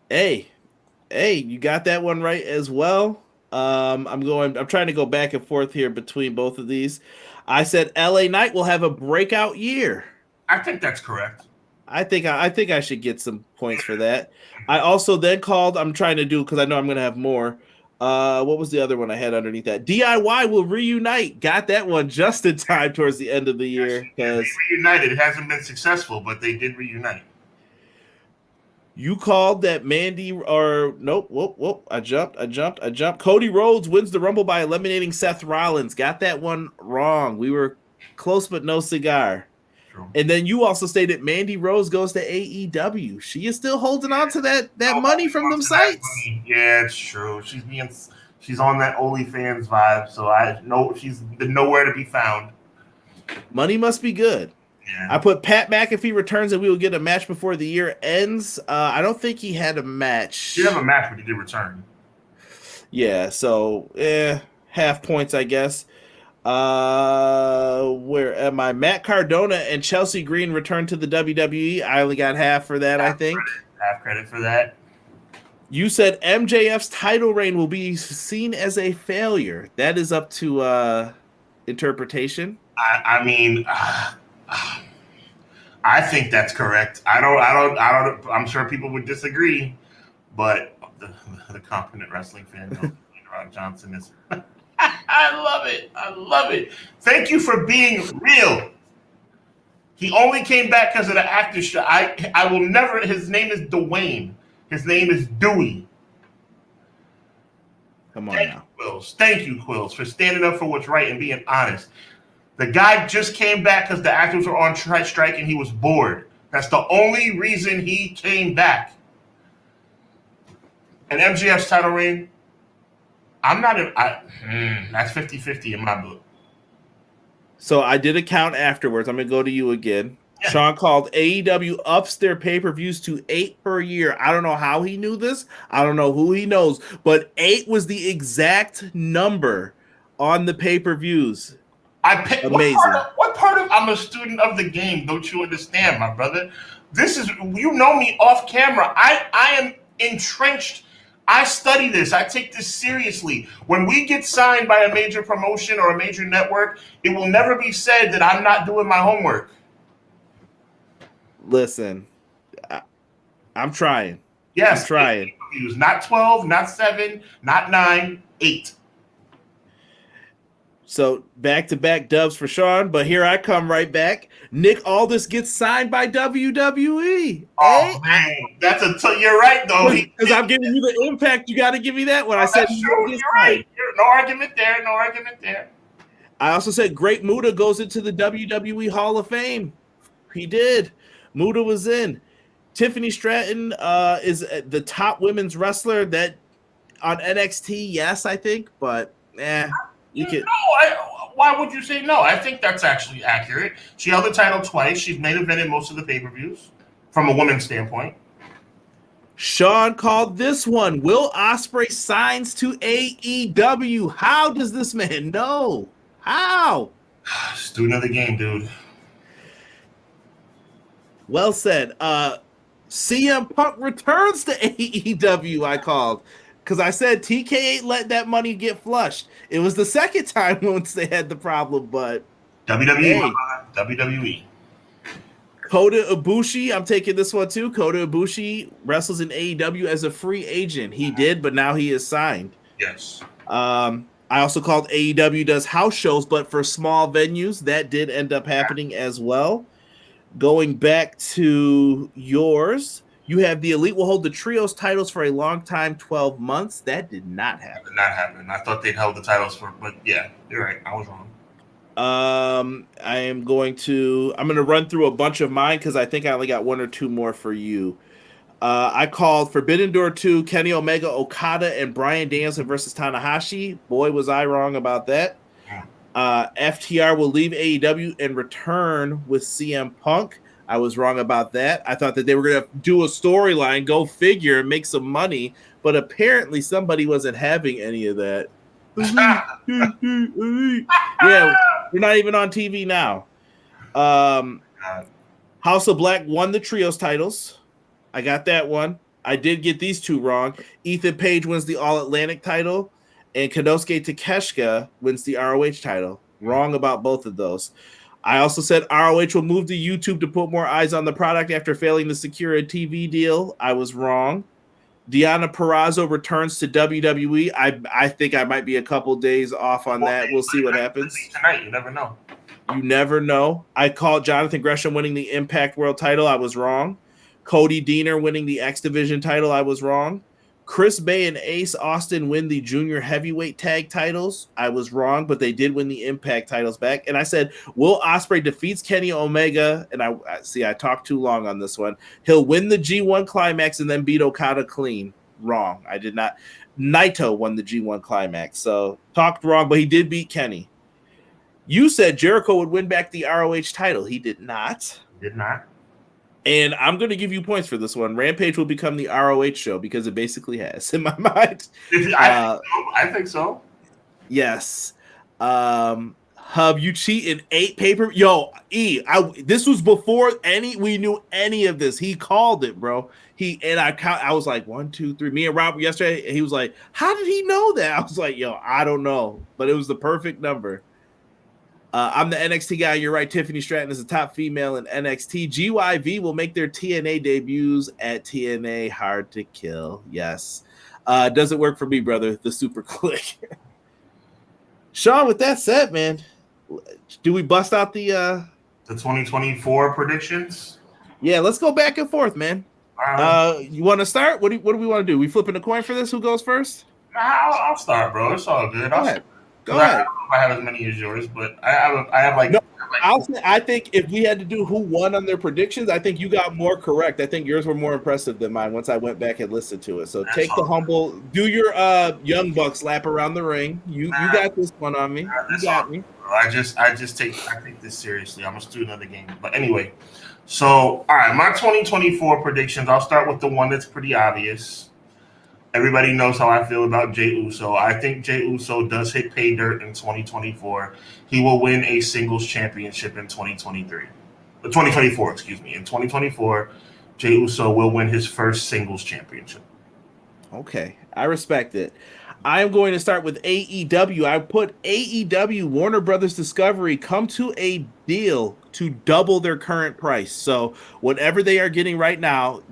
Hey, you got that one right as well. I'm trying to go back and forth here between both of these. I said LA Knight will have a breakout year. I think that's correct. I think I should get some points for that. I also then called, I'm trying to do, because I know I'm going to have more. What was the other one I had underneath that? DIY will reunite. Got that one just in time towards the end of the year. They reunited. It hasn't been successful, but they did reunite. You called that Mandy or nope. Whoop. I jumped. Cody Rhodes wins the Rumble by eliminating Seth Rollins. Got that one wrong. We were close, but no cigar. True. And then you also stated Mandy Rose goes to AEW. She is still holding on to that money from them sites. Yeah, it's true. She's on that OnlyFans vibe, so I know she's nowhere to be found. Money must be good. Yeah. I put Pat McAfee returns and we will get a match before the year ends. I don't think he had a match. He didn't have a match, but he did return. Yeah, so half points, I guess. Where am I? Matt Cardona and Chelsea Green returned to the WWE. I only got half for that, I think. Half credit for that. You said MJF's title reign will be seen as a failure. That is up to interpretation. I mean, I think that's correct. I don't. I'm sure people would disagree, but the confident wrestling fan knows Rock Johnson is. I love it. Thank you for being real. He only came back because of the actor strike. I will never. His name is Dwayne. His name is Dewey. Come on Thank now. you, Quills. Thank you, Quills, for standing up for what's right and being honest. The guy just came back because the actors were on strike and he was bored. That's the only reason he came back. And MJF's title reign, I'm not. That's 50-50 in my book. So I did a count afterwards. I'm going to go to you again. Yeah. Sean called AEW ups their pay-per-views to 8 per year. I don't know how he knew this. I don't know who he knows, but 8 was the exact number on the pay-per-views. Amazing. What part of I'm a student of the game don't you understand, my brother? This is, you know me off camera. I am entrenched. I study this. I take this seriously. When we get signed by a major promotion or a major network, it will never be said that I'm not doing my homework. Listen, I'm trying. Yes, I'm trying. Not 12, not 7, not 9, 8. So back-to-back dubs for Sean, but here I come right back. Nick Aldis gets signed by WWE. Oh, man. You're right, though. Because I'm giving you the Impact. You got to give me that one. I said, you're right. No argument there. No argument there. I also said Great Muta goes into the WWE Hall of Fame. He did. Muta was in. Tiffany Stratton is the top women's wrestler that on NXT, yes, I think, but you can. Why would you say no? I think that's actually accurate. She held the title twice. She's main evented most of the pay-per-views from a woman's standpoint. Sean called this one. Will Ospreay signs to AEW. How does this man know? How? Student of the game, dude. Well said. CM Punk returns to AEW, I called. Because I said TK8 let that money get flushed. It was the second time once they had the problem, but WWE. Kota Ibushi, I'm taking this one too. Kota Ibushi wrestles in AEW as a free agent. He did, but now he is signed. Yes. I also called AEW does house shows, but for small venues. That did end up happening as well. Going back to yours, you have the Elite will hold the trios titles for a long time, 12 months. That did not happen. That did not happen. I thought they'd held the titles but yeah, you're right. I was wrong. I'm going to run through a bunch of mine because I think I only got one or two more for you. I called Forbidden Door 2, Kenny Omega, Okada, and Bryan Danielson versus Tanahashi. Boy, was I wrong about that. FTR will leave AEW and return with CM Punk. I was wrong about that. I thought that they were going to do a storyline, go figure, and make some money, but apparently somebody wasn't having any of that. Yeah, we're not even on TV now. House of Black won the trios titles. I got that one. I did get these two wrong. Ethan Page wins the All Atlantic title, and Konosuke Takeshita wins the ROH title. Wrong about both of those. I also said ROH will move to YouTube to put more eyes on the product after failing to secure a TV deal. I was wrong. Deonna Purrazzo returns to WWE. I think I might be a couple days off on that. We'll see what happens. Tonight, you never know. You never know. I called Jonathan Gresham winning the Impact World title. I was wrong. Cody Deaner winning the X Division title. I was wrong. Chris Bay and Ace Austin win the junior heavyweight tag titles. I was wrong, but they did win the Impact titles back. And I said, Will Ospreay defeats Kenny Omega. And I talked too long on this one. He'll win the G1 climax and then beat Okada clean. Wrong. I did not. Naito won the G1 climax. So talked wrong, but he did beat Kenny. You said Jericho would win back the ROH title. He did not. Did not. And I'm going to give you points for this one. Rampage will become the ROH show because it basically has, in my mind. I think so. Yes. Hub, you cheat in 8 paper. Yo, this was before we knew any of this. He called it, bro. I was like 1, 2, 3. Me and Rob yesterday, and he was like, "How did he know that?" I was like, "Yo, I don't know," but it was the perfect number. I'm the NXT guy. You're right. Tiffany Stratton is the top female in NXT. GYV will make their TNA debuts at TNA Hard to Kill. Yes. Doesn't work for me, brother. The super click. Sean, with that said, man, do we bust out the The 2024 predictions. Yeah, let's go back and forth, man. Uh, You want to start? What do we want to do? We flipping a coin for this? Who goes first? I'll start, bro. It's all good. Go ahead. Go I ahead. don't know if I have as many as yours, but I have like. No, I think if we had to do who won on their predictions, I think you got more correct. I think yours were more impressive than mine once I went back and listened to it. So take the humble, do your Young Bucks lap around the ring. You got this one on me. You got me. I take this seriously. I'm a student of the game. But anyway, so all right, my 2024 predictions. I'll start with the one that's pretty obvious. Everybody knows how I feel about Jey Uso. I think Jey Uso does hit pay dirt in 2024. He will win a singles championship in 2024, excuse me. In 2024, Jey Uso will win his first singles championship. Okay, I respect it. I am going to start with AEW. I put AEW, Warner Brothers Discovery, come to a deal to double their current price. So whatever they are getting right now,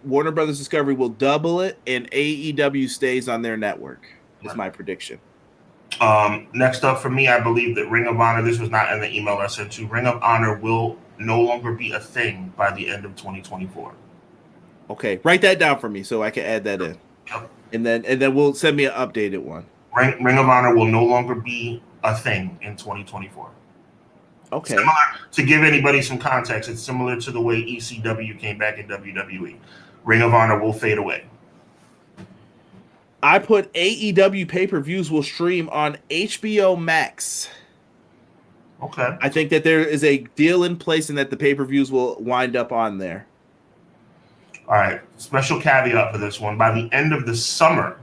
Warner Brothers Discovery will double it, and AEW stays on their network. Is my prediction. Next up for me, I believe that Ring of Honor, this was not in the email I sent to, Ring of Honor will no longer be a thing by the end of 2024. Okay, write that down for me so I can add that in. Yep. And then we'll send me an updated one. Ring of Honor will no longer be a thing in 2024. Okay. Similar, to give anybody some context, it's similar to the way ECW came back in WWE. Ring of Honor will fade away. I put AEW pay-per-views will stream on HBO Max. Okay. I think that there is a deal in place and that the pay-per-views will wind up on there. All right. Special caveat for this one. By the end of the summer,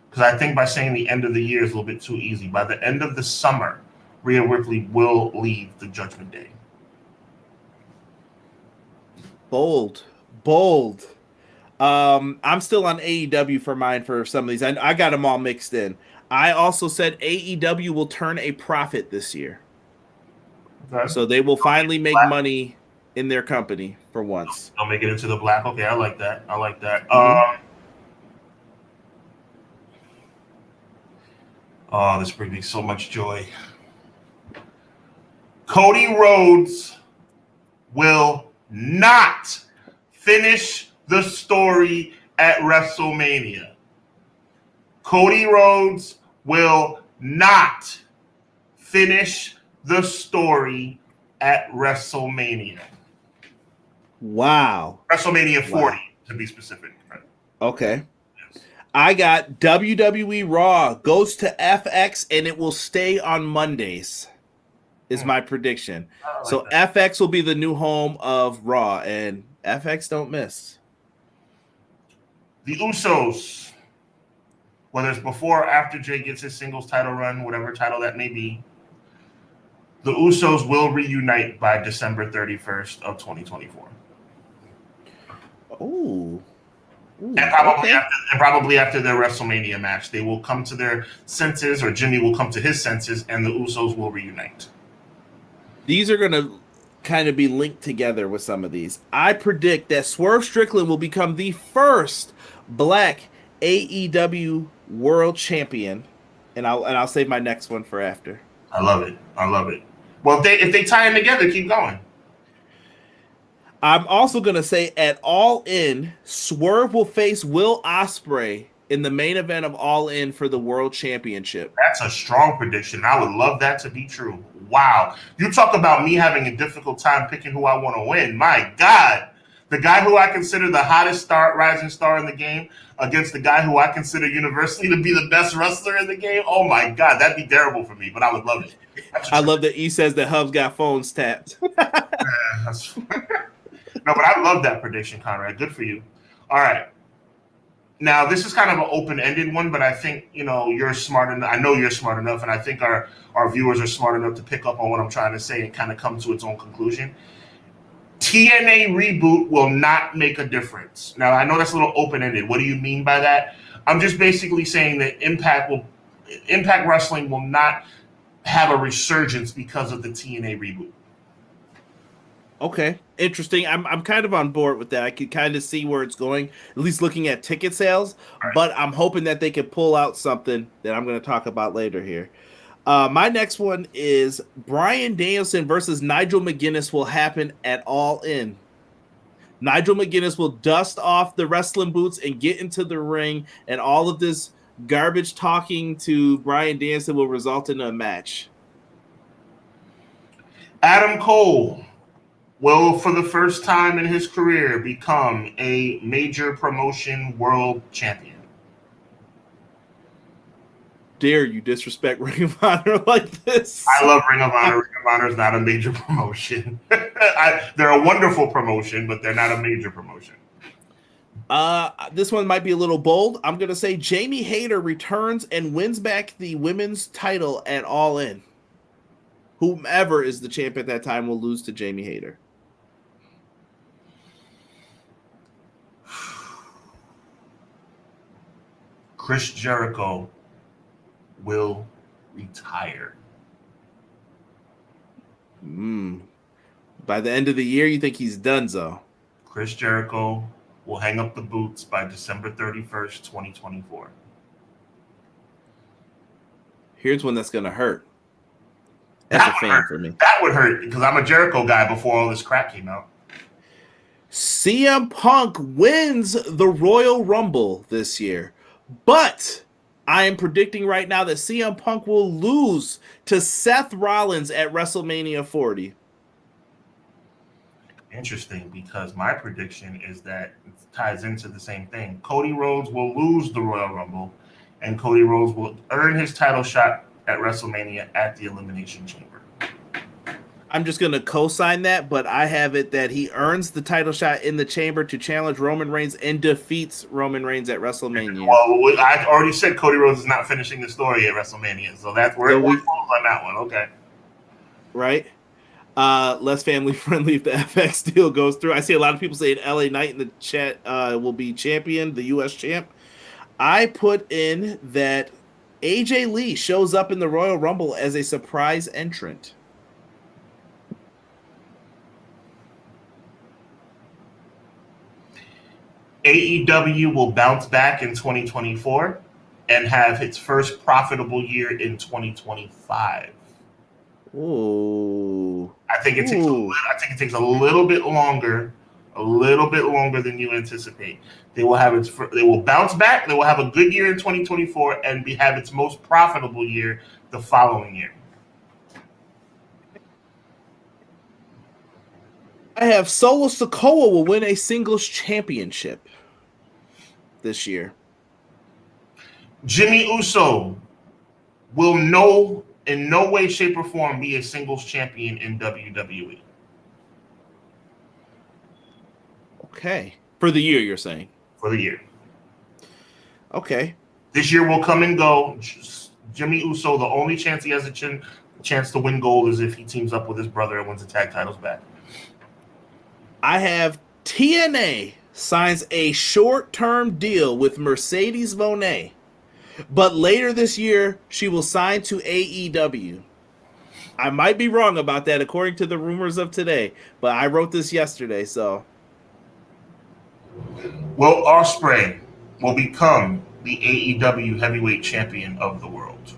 because I think by saying the end of the year is a little bit too easy. By the end of the summer, Rhea Ripley will leave the Judgment Day. Bold. I'm still on AEW for mine for some of these. I got them all mixed in. I also said AEW will turn a profit this year. Okay. So they will finally make money in their company for once. They'll make it into the black. Okay, I like that. Mm-hmm. Oh, this brings me so much joy. Cody Rhodes will not finish the story at WrestleMania. Cody Rhodes will not finish the story at WrestleMania. Wow. WrestleMania 40, to be specific. Okay. Yes. I got WWE Raw goes to FX and it will stay on Mondays. Is my prediction. Like so that. FX will be the new home of Raw, and FX don't miss. The Usos, whether it's before or after Jay gets his singles title run, whatever title that may be, the Usos will reunite by December 31st of 2024. Ooh. And probably after their WrestleMania match, they will come to their senses, or Jimmy will come to his senses, and the Usos will reunite. These are going to kind of be linked together with some of these. I predict that Swerve Strickland will become the first Black AEW World Champion, and I'll save my next one for after. I love it. Well, if they tie in together, keep going. I'm also going to say at All In, Swerve will face Will Ospreay in the main event of All In for the World Championship. That's a strong prediction. I would love that to be true. Wow. You talk about me having a difficult time picking who I want to win. My God. The guy who I consider the hottest rising star in the game against the guy who I consider universally to be the best wrestler in the game. Oh, my God. That'd be terrible for me, but I would love it. I love that he says that Hub's got phones tapped. No, but I love that prediction, Conrad. Good for you. All right. Now, this is kind of an open-ended one, but I think, you're smart enough. I know you're smart enough, and I think our viewers are smart enough to pick up on what I'm trying to say and kind of come to its own conclusion. TNA reboot will not make a difference. Now, I know that's a little open-ended. What do you mean by that? I'm just basically saying that Impact Wrestling will not have a resurgence because of the TNA reboot. Okay, interesting. I'm kind of on board with that. I could kind of see where it's going, at least looking at ticket sales. Right. But I'm hoping that they can pull out something that I'm going to talk about later here. My next one is Bryan Danielson versus Nigel McGuinness will happen at All In. Nigel McGuinness will dust off the wrestling boots and get into the ring, and all of this garbage talking to Bryan Danielson will result in a match. Adam Cole will, for the first time in his career, become a major promotion world champion. Dare you disrespect Ring of Honor like this? I love Ring of Honor. Ring of Honor is not a major promotion. They're a wonderful promotion, but they're not a major promotion. This one might be a little bold. I'm going to say Jamie Hayter returns and wins back the women's title at All In. Whomever is the champ at that time will lose to Jamie Hayter. Chris Jericho will retire. By the end of the year, you think he's donezo? Chris Jericho will hang up the boots by December 31st, 2024. Here's one that's going to hurt. That's a fan for me. That would hurt because I'm a Jericho guy before all this crap came out. CM Punk wins the Royal Rumble this year, but I am predicting right now that CM Punk will lose to Seth Rollins at WrestleMania 40. Interesting, because my prediction is that it ties into the same thing. Cody Rhodes will lose the Royal Rumble, and Cody Rhodes will earn his title shot at WrestleMania at the Elimination Chamber. I'm just going to co-sign that, but I have it that he earns the title shot in the chamber to challenge Roman Reigns and defeats Roman Reigns at WrestleMania. Well, I already said Cody Rhodes is not finishing the story at WrestleMania, so that's where it falls on that one. Okay. Right? Less family friendly if the FX deal goes through. I see a lot of people saying LA Knight in the chat will be champion, the US champ. I put in that AJ Lee shows up in the Royal Rumble as a surprise entrant. AEW will bounce back in 2024 and have its first profitable year in 2025. Ooh. I think it takes a little bit longer than you anticipate. They will bounce back. They will have a good year in 2024 and have its most profitable year the following year. I have Solo Sikoa will win a singles championship this year. Jimmy Uso will in no way, shape, or form be a singles champion in WWE. Okay. For the year, you're saying? For the year. Okay. This year will come and go. Jimmy Uso, the only chance he has a chance to win gold is if he teams up with his brother and wins the tag titles back. I have TNA signs a short-term deal with Mercedes Moné, but later this year she will sign to AEW. I might be wrong about that according to the rumors of today, but I wrote this yesterday, so. Will Ospreay will become the AEW heavyweight champion of the world.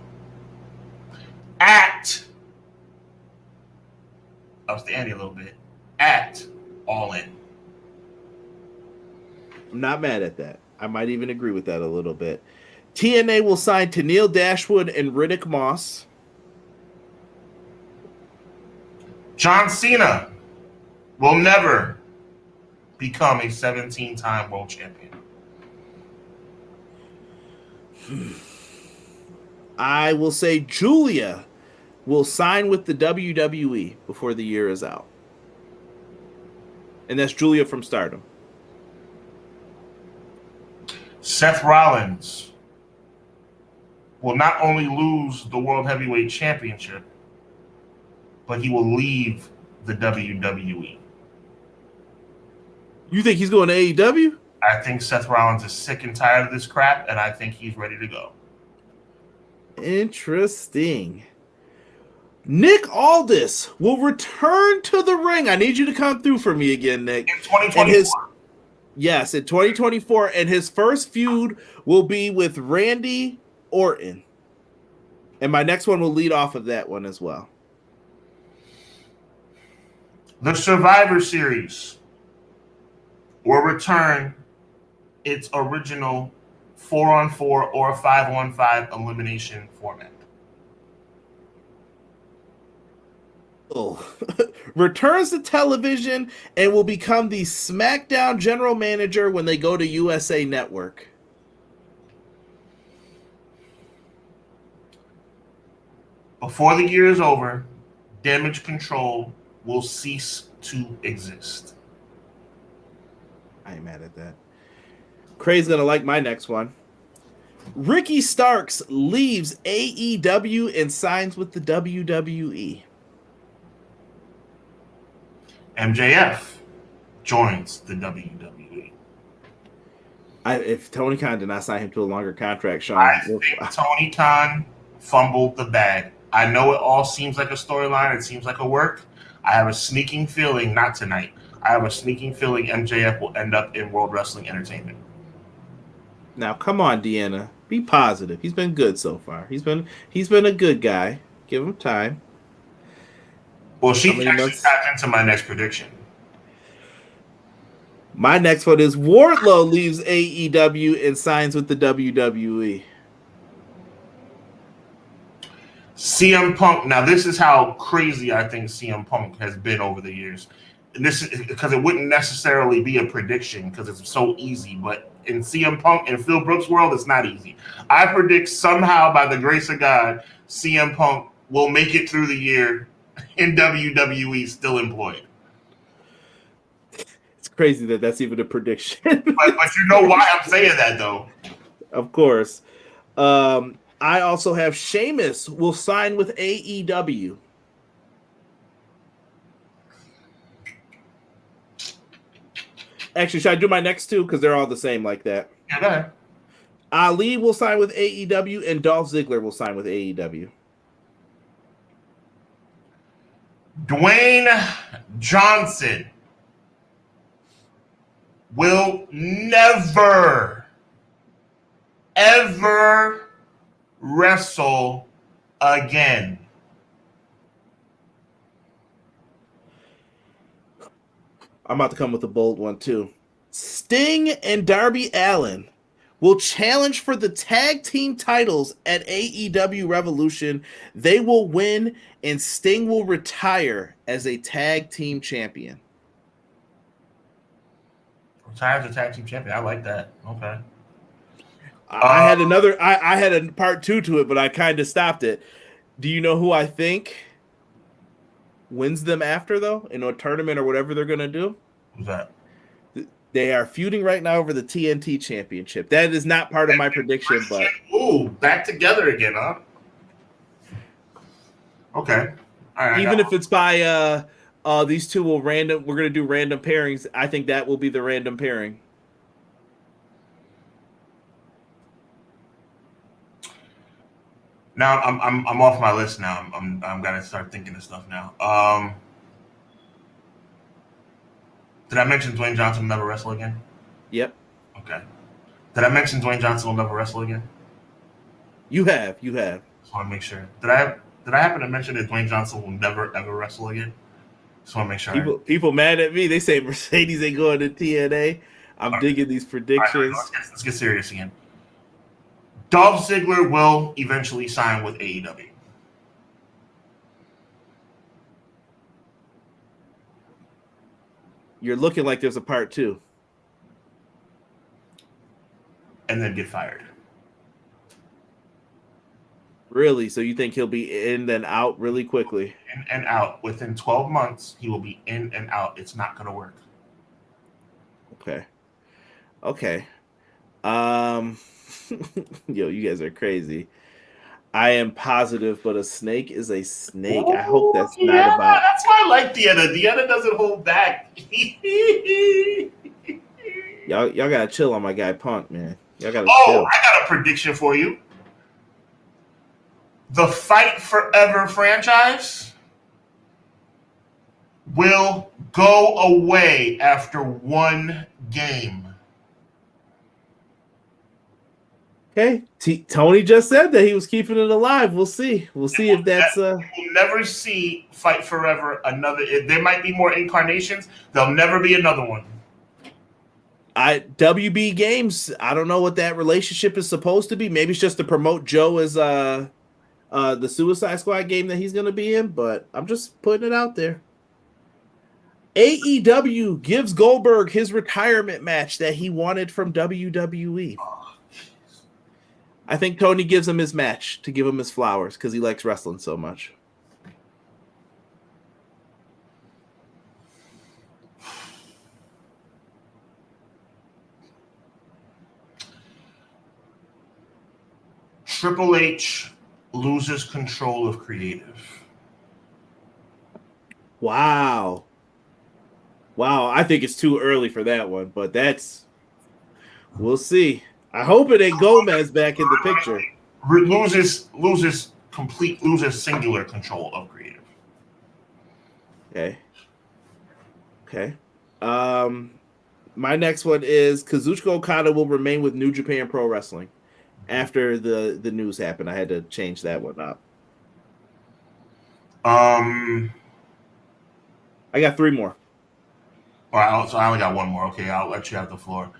Ups the ante a little bit. At All In. I'm not mad at that. I might even agree with that a little bit. TNA will sign Tenille Dashwood and Riddick Moss. John Cena will never become a 17-time world champion. I will say Julia will sign with the WWE before the year is out. And that's Julia from Stardom. Seth Rollins will not only lose the World Heavyweight Championship, but he will leave the WWE. You think he's going to AEW? I think Seth Rollins is sick and tired of this crap, and I think he's ready to go. Interesting. Nick Aldis will return to the ring. I need you to come through for me again, Nick. In 2024. Yes, in 2024. And his first feud will be with Randy Orton And my next one will lead off of that one as well. The Survivor Series will return its original 4-on-4 or 5-on-5 elimination format. Oh. Returns to television and will become the SmackDown general manager when they go to USA Network. Before the year is over, Damage Control will cease to exist. I ain't mad at that. Cray's gonna like my next one. Ricky Starks leaves AEW and signs with the WWE. MJF joins the WWE. If Tony Khan did not sign him to a longer contract, Sean, I think Tony Khan fumbled the bag. I know it all seems like a storyline. It seems like a work. I have a sneaking feeling, not tonight, I have a sneaking feeling MJF will end up in World Wrestling Entertainment. Now, come on, Deanna. Be positive. He's been good so far. He's been a good guy. Give him time. Well, she actually tapped into my next prediction. My next one is Wardlow leaves AEW and signs with the WWE. CM Punk. Now, this is how crazy I think CM Punk has been over the years. And this is because it wouldn't necessarily be a prediction because it's so easy. But in CM Punk and Phil Brooks' world, it's not easy. I predict somehow, by the grace of God, CM Punk will make it through the year in WWE still employed. It's crazy that that's even a prediction. but you know why I'm saying that, though. Of course. I also have Sheamus will sign with AEW. Actually, should I do my next two? Because they're all the same like that. Yeah, go ahead. Ali will sign with AEW and Dolph Ziggler will sign with AEW. Dwayne Johnson will never, ever wrestle again. I'm about to come with a bold one, too. Sting and Darby Allin will challenge for the tag team titles at AEW Revolution. They will win, and Sting will retire as a tag team champion. Retire as a tag team champion. I like that. Okay. I had another. I had a part two to it, but I kind of stopped it. Do you know who I think wins them after, though, in a tournament or whatever they're going to do? Who's that? They are feuding right now over the TNT Championship. That is not part of my prediction, but ooh, back together again, huh? Okay. All right. Even if it's by these two will random. We're going to do random pairings. I think that will be the random pairing. Now I'm off my list now. I'm gonna start thinking of stuff now. Did I mention Dwayne Johnson will never wrestle again? Yep. Okay. Did I mention Dwayne Johnson will never wrestle again? You have. Just want to make sure. Did I happen to mention that Dwayne Johnson will never ever wrestle again? Just want to make sure. People mad at me. They say Mercedes ain't going to TNA. I'm digging these predictions. Right, let's get serious again. Dolph Ziggler will eventually sign with AEW. You're looking like there's a part two. And then get fired. Really? So you think he'll be in then out really quickly? In and out. Within 12 months, he will be in and out. It's not going to work. Okay. Yo, you guys are crazy. I am positive, but a snake is a snake. I hope that's not about. That's why I like Deanna. Deanna doesn't hold back. Y'all gotta chill on my guy Punk, man. Y'all gotta chill. I got a prediction for you. The Fight Forever franchise will go away after one game. Okay. Tony just said that he was keeping it alive. We'll see. We'll see if that's We'll never see Fight Forever another. There might be more incarnations. There'll never be another one. WB Games. I don't know what that relationship is supposed to be. Maybe it's just to promote Joe as the Suicide Squad game that he's going to be in, but I'm just putting it out there. AEW gives Goldberg his retirement match that he wanted from WWE. I think Tony gives him his match to give him his flowers because he likes wrestling so much. Triple H loses control of creative. Wow. I think it's too early for that one, but we'll see. I hope it ain't Gomez back in the picture. Loses singular control of creative. Okay. My next one is Kazuchika Okada will remain with New Japan Pro Wrestling. After the news happened, I had to change that one up. I got 3 more. Well, so I only got 1 more. Okay, I'll let you have the floor.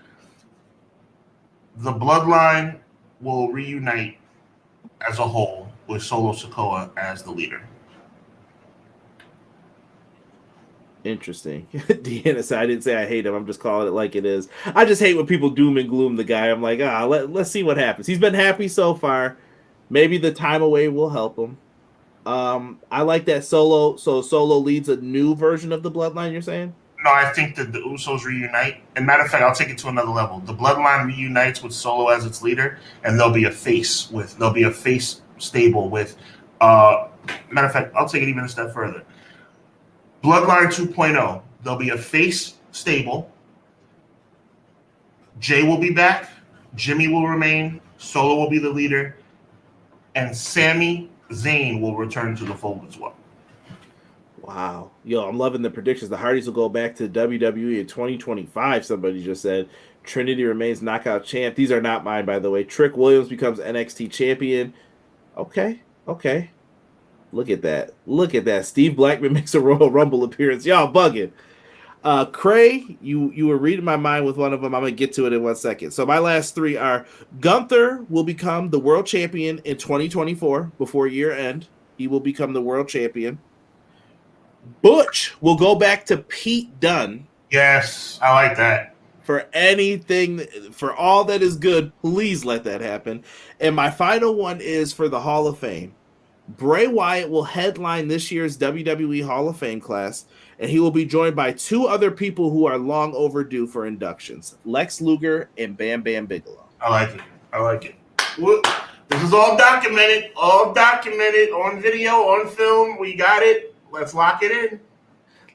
The Bloodline will reunite as a whole with Solo Sikoa as the leader. Interesting. Deanna said, I didn't say I hate him. I'm just calling it like it is. I just hate when people doom and gloom the guy. I'm like, let's see what happens. He's been happy so far. Maybe the time away will help him. I like that Solo leads a new version of the Bloodline, you're saying? No, I think that the Usos reunite. And matter of fact, I'll take it to another level. The Bloodline reunites with Solo as its leader, and there'll be a face stable with matter of fact, I'll take it even a step further. Bloodline 2.0. There'll be a face stable. Jay will be back. Jimmy will remain. Solo will be the leader. And Sami Zayn will return to the fold as well. Wow. Yo, I'm loving the predictions. The Hardys will go back to WWE in 2025, somebody just said. Trinity remains knockout champ. These are not mine, by the way. Trick Williams becomes NXT champion. Okay. Look at that. Steve Blackman makes a Royal Rumble appearance. Y'all bugging. Cray, you were reading my mind with one of them. I'm going to get to it in 1 second. So my last 3 are Gunther will become the world champion in 2024 before year end. He will become the world champion. Butch will go back to Pete Dunne. Yes, I like that. For all that is good, please let that happen. And my final one is for the Hall of Fame. Bray Wyatt will headline this year's WWE Hall of Fame class, and he will be joined by 2 other people who are long overdue for inductions, Lex Luger and Bam Bam Bigelow. I like it. This is all documented on video, on film. We got it. Let's lock it in.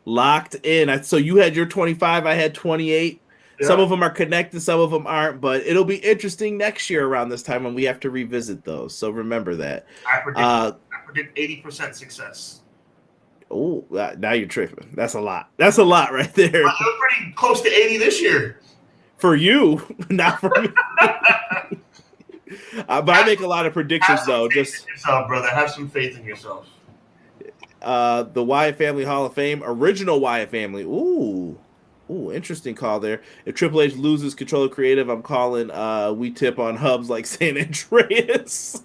Locked in. So you had your 25, I had 28. Yeah. Some of them are connected, some of them aren't, but it'll be interesting next year around this time when we have to revisit those. So remember that. I predict 80% success. Oh, now you're tripping. That's a lot. That's a lot right there. I'm pretty close to 80 this year. For you, not for me. But I make a lot of predictions, though. Just yourself, brother. Have some faith in yourself. The Wyatt Family Hall of Fame, original Wyatt Family. Ooh, interesting call there. If Triple H loses control of creative, I'm calling we tip on hubs like San Andreas.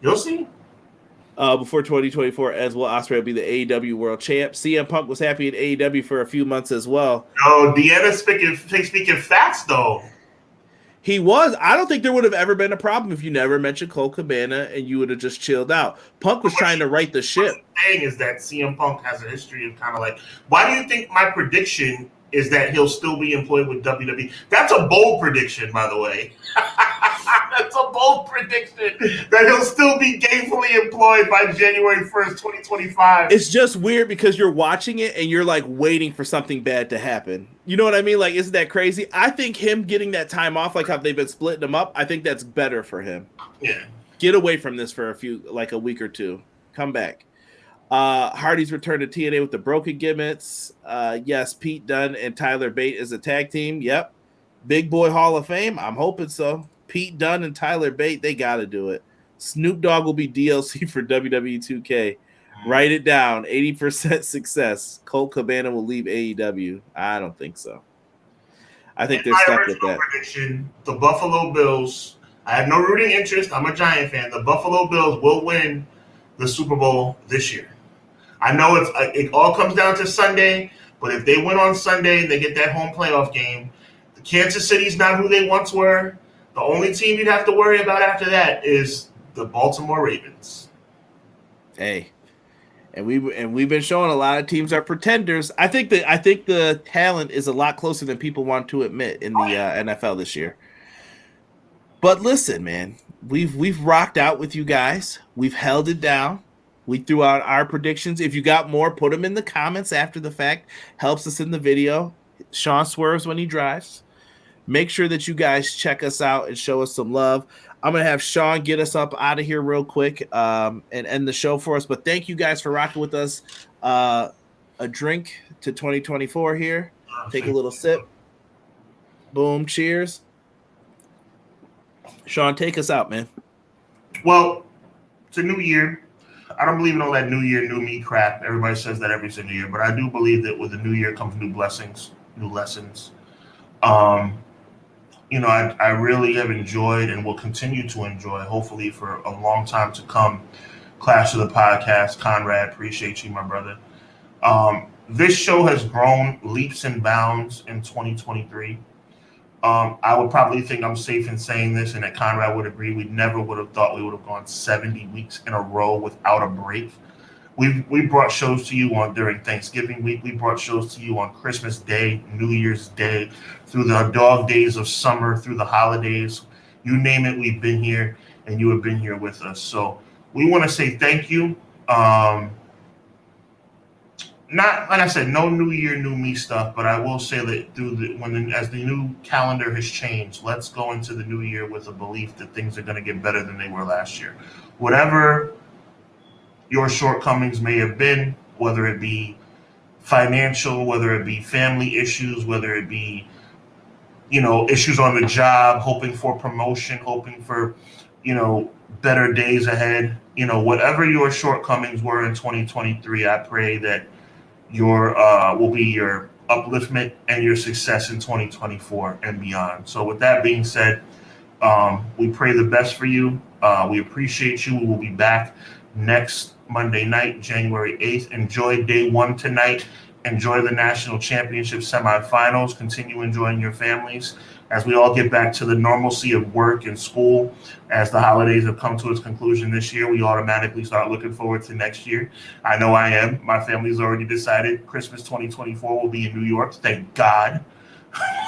You'll see. Before 2024 ends, Will Ospreay will be the AEW World Champ. CM Punk was happy in AEW for a few months as well. Oh, Deanna speaking facts, though. He was. I don't think there would have ever been a problem if you never mentioned Cole Cabana and you would have just chilled out. Punk was trying to right the ship. What I'm saying is that CM Punk has a history of kind of like, why do you think my prediction is that he'll still be employed with WWE? That's a bold prediction, by the way. That's a bold prediction that he'll still be gainfully employed by January 1st, 2025. It's just weird because you're watching it and you're like waiting for something bad to happen. You know what I mean? Like, isn't that crazy? I think him getting that time off, like how they've been splitting him up, I think that's better for him. Yeah. Get away from this for a week or two. Come back. Hardy's return to TNA with the broken gimmicks. Yes, Pete Dunne and Tyler Bate is a tag team. Yep. Big Boy Hall of Fame. I'm hoping so. Pete Dunne and Tyler Bate, they got to do it. Snoop Dogg will be DLC for WWE 2K. Write it down. 80% success. Colt Cabana will leave AEW. I don't think so. I think In they're my stuck with original that. prediction, the Buffalo Bills. I have no rooting interest. I'm a Giant fan. The Buffalo Bills will win the Super Bowl this year. I know it all comes down to Sunday, but if they win on Sunday, they get that home playoff game. The Kansas City's not who they once were. The only team you'd have to worry about after that is the Baltimore Ravens. Hey, and we've been showing a lot of teams are pretenders. I think the talent is a lot closer than people want to admit in the NFL this year. But listen, man, we've rocked out with you guys. We've held it down. We threw out our predictions. If you got more, put them in the comments after the fact. Helps us in the video. Sean swerves when he drives. Make sure that you guys check us out and show us some love. I'm going to have Sean get us up out of here real quick and end the show for us. But thank you guys for rocking with us. A drink to 2024 here. Take a little sip. Boom. Cheers. Sean, take us out, man. Well, it's a new year. I don't believe in all that new year, new me crap. Everybody says that every single year. But I do believe that with the new year comes new blessings, new lessons. I really have enjoyed and will continue to enjoy, hopefully for a long time to come, Clash of the Podcast. Conrad, appreciate you, my brother. This show has grown leaps and bounds in 2023. I would probably think I'm safe in saying this, and that Conrad would agree. We never would have thought we would have gone 70 weeks in a row without a break. We brought shows to you during Thanksgiving week. We brought shows to you on Christmas Day, New Year's Day, through the dog days of summer, through the holidays. You name it, we've been here, and you have been here with us. So we want to say thank you. Not like I said, no new year, new me stuff, but I will say that as the new calendar has changed, let's go into the new year with a belief that things are going to get better than they were last year. Whatever your shortcomings may have been, whether it be financial, whether it be family issues, whether it be, issues on the job, hoping for promotion, hoping for, better days ahead, whatever your shortcomings were in 2023, I pray that will be your upliftment and your success in 2024 and beyond. So with that being said, we pray the best for you. We appreciate you. We will be back next Monday night, January 8th. Enjoy day one tonight. Enjoy the national championship semifinals. Continue enjoying your families as we all get back to the normalcy of work and school. As the holidays have come to its conclusion this year, we automatically start looking forward to next year. I know I am. My family's already decided Christmas 2024 will be in New York. Thank God.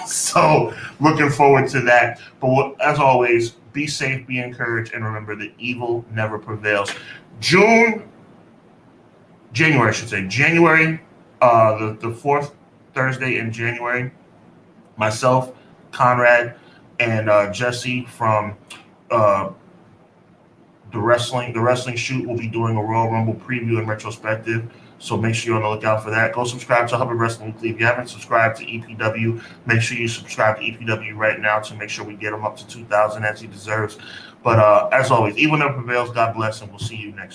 So looking forward to that. But as always, be safe, be encouraged, and remember that evil never prevails. January, the fourth Thursday in January, myself, Conrad, and Jesse from the wrestling shoot will be doing a Royal Rumble preview and retrospective. So make sure you're on the lookout for that. Go subscribe to Hubbard Wrestling Weekly. If you haven't subscribed to EPW, make sure you subscribe to EPW right now to make sure we get him up to 2,000 as he deserves. But as always, evil never prevails. God bless, and we'll see you next week.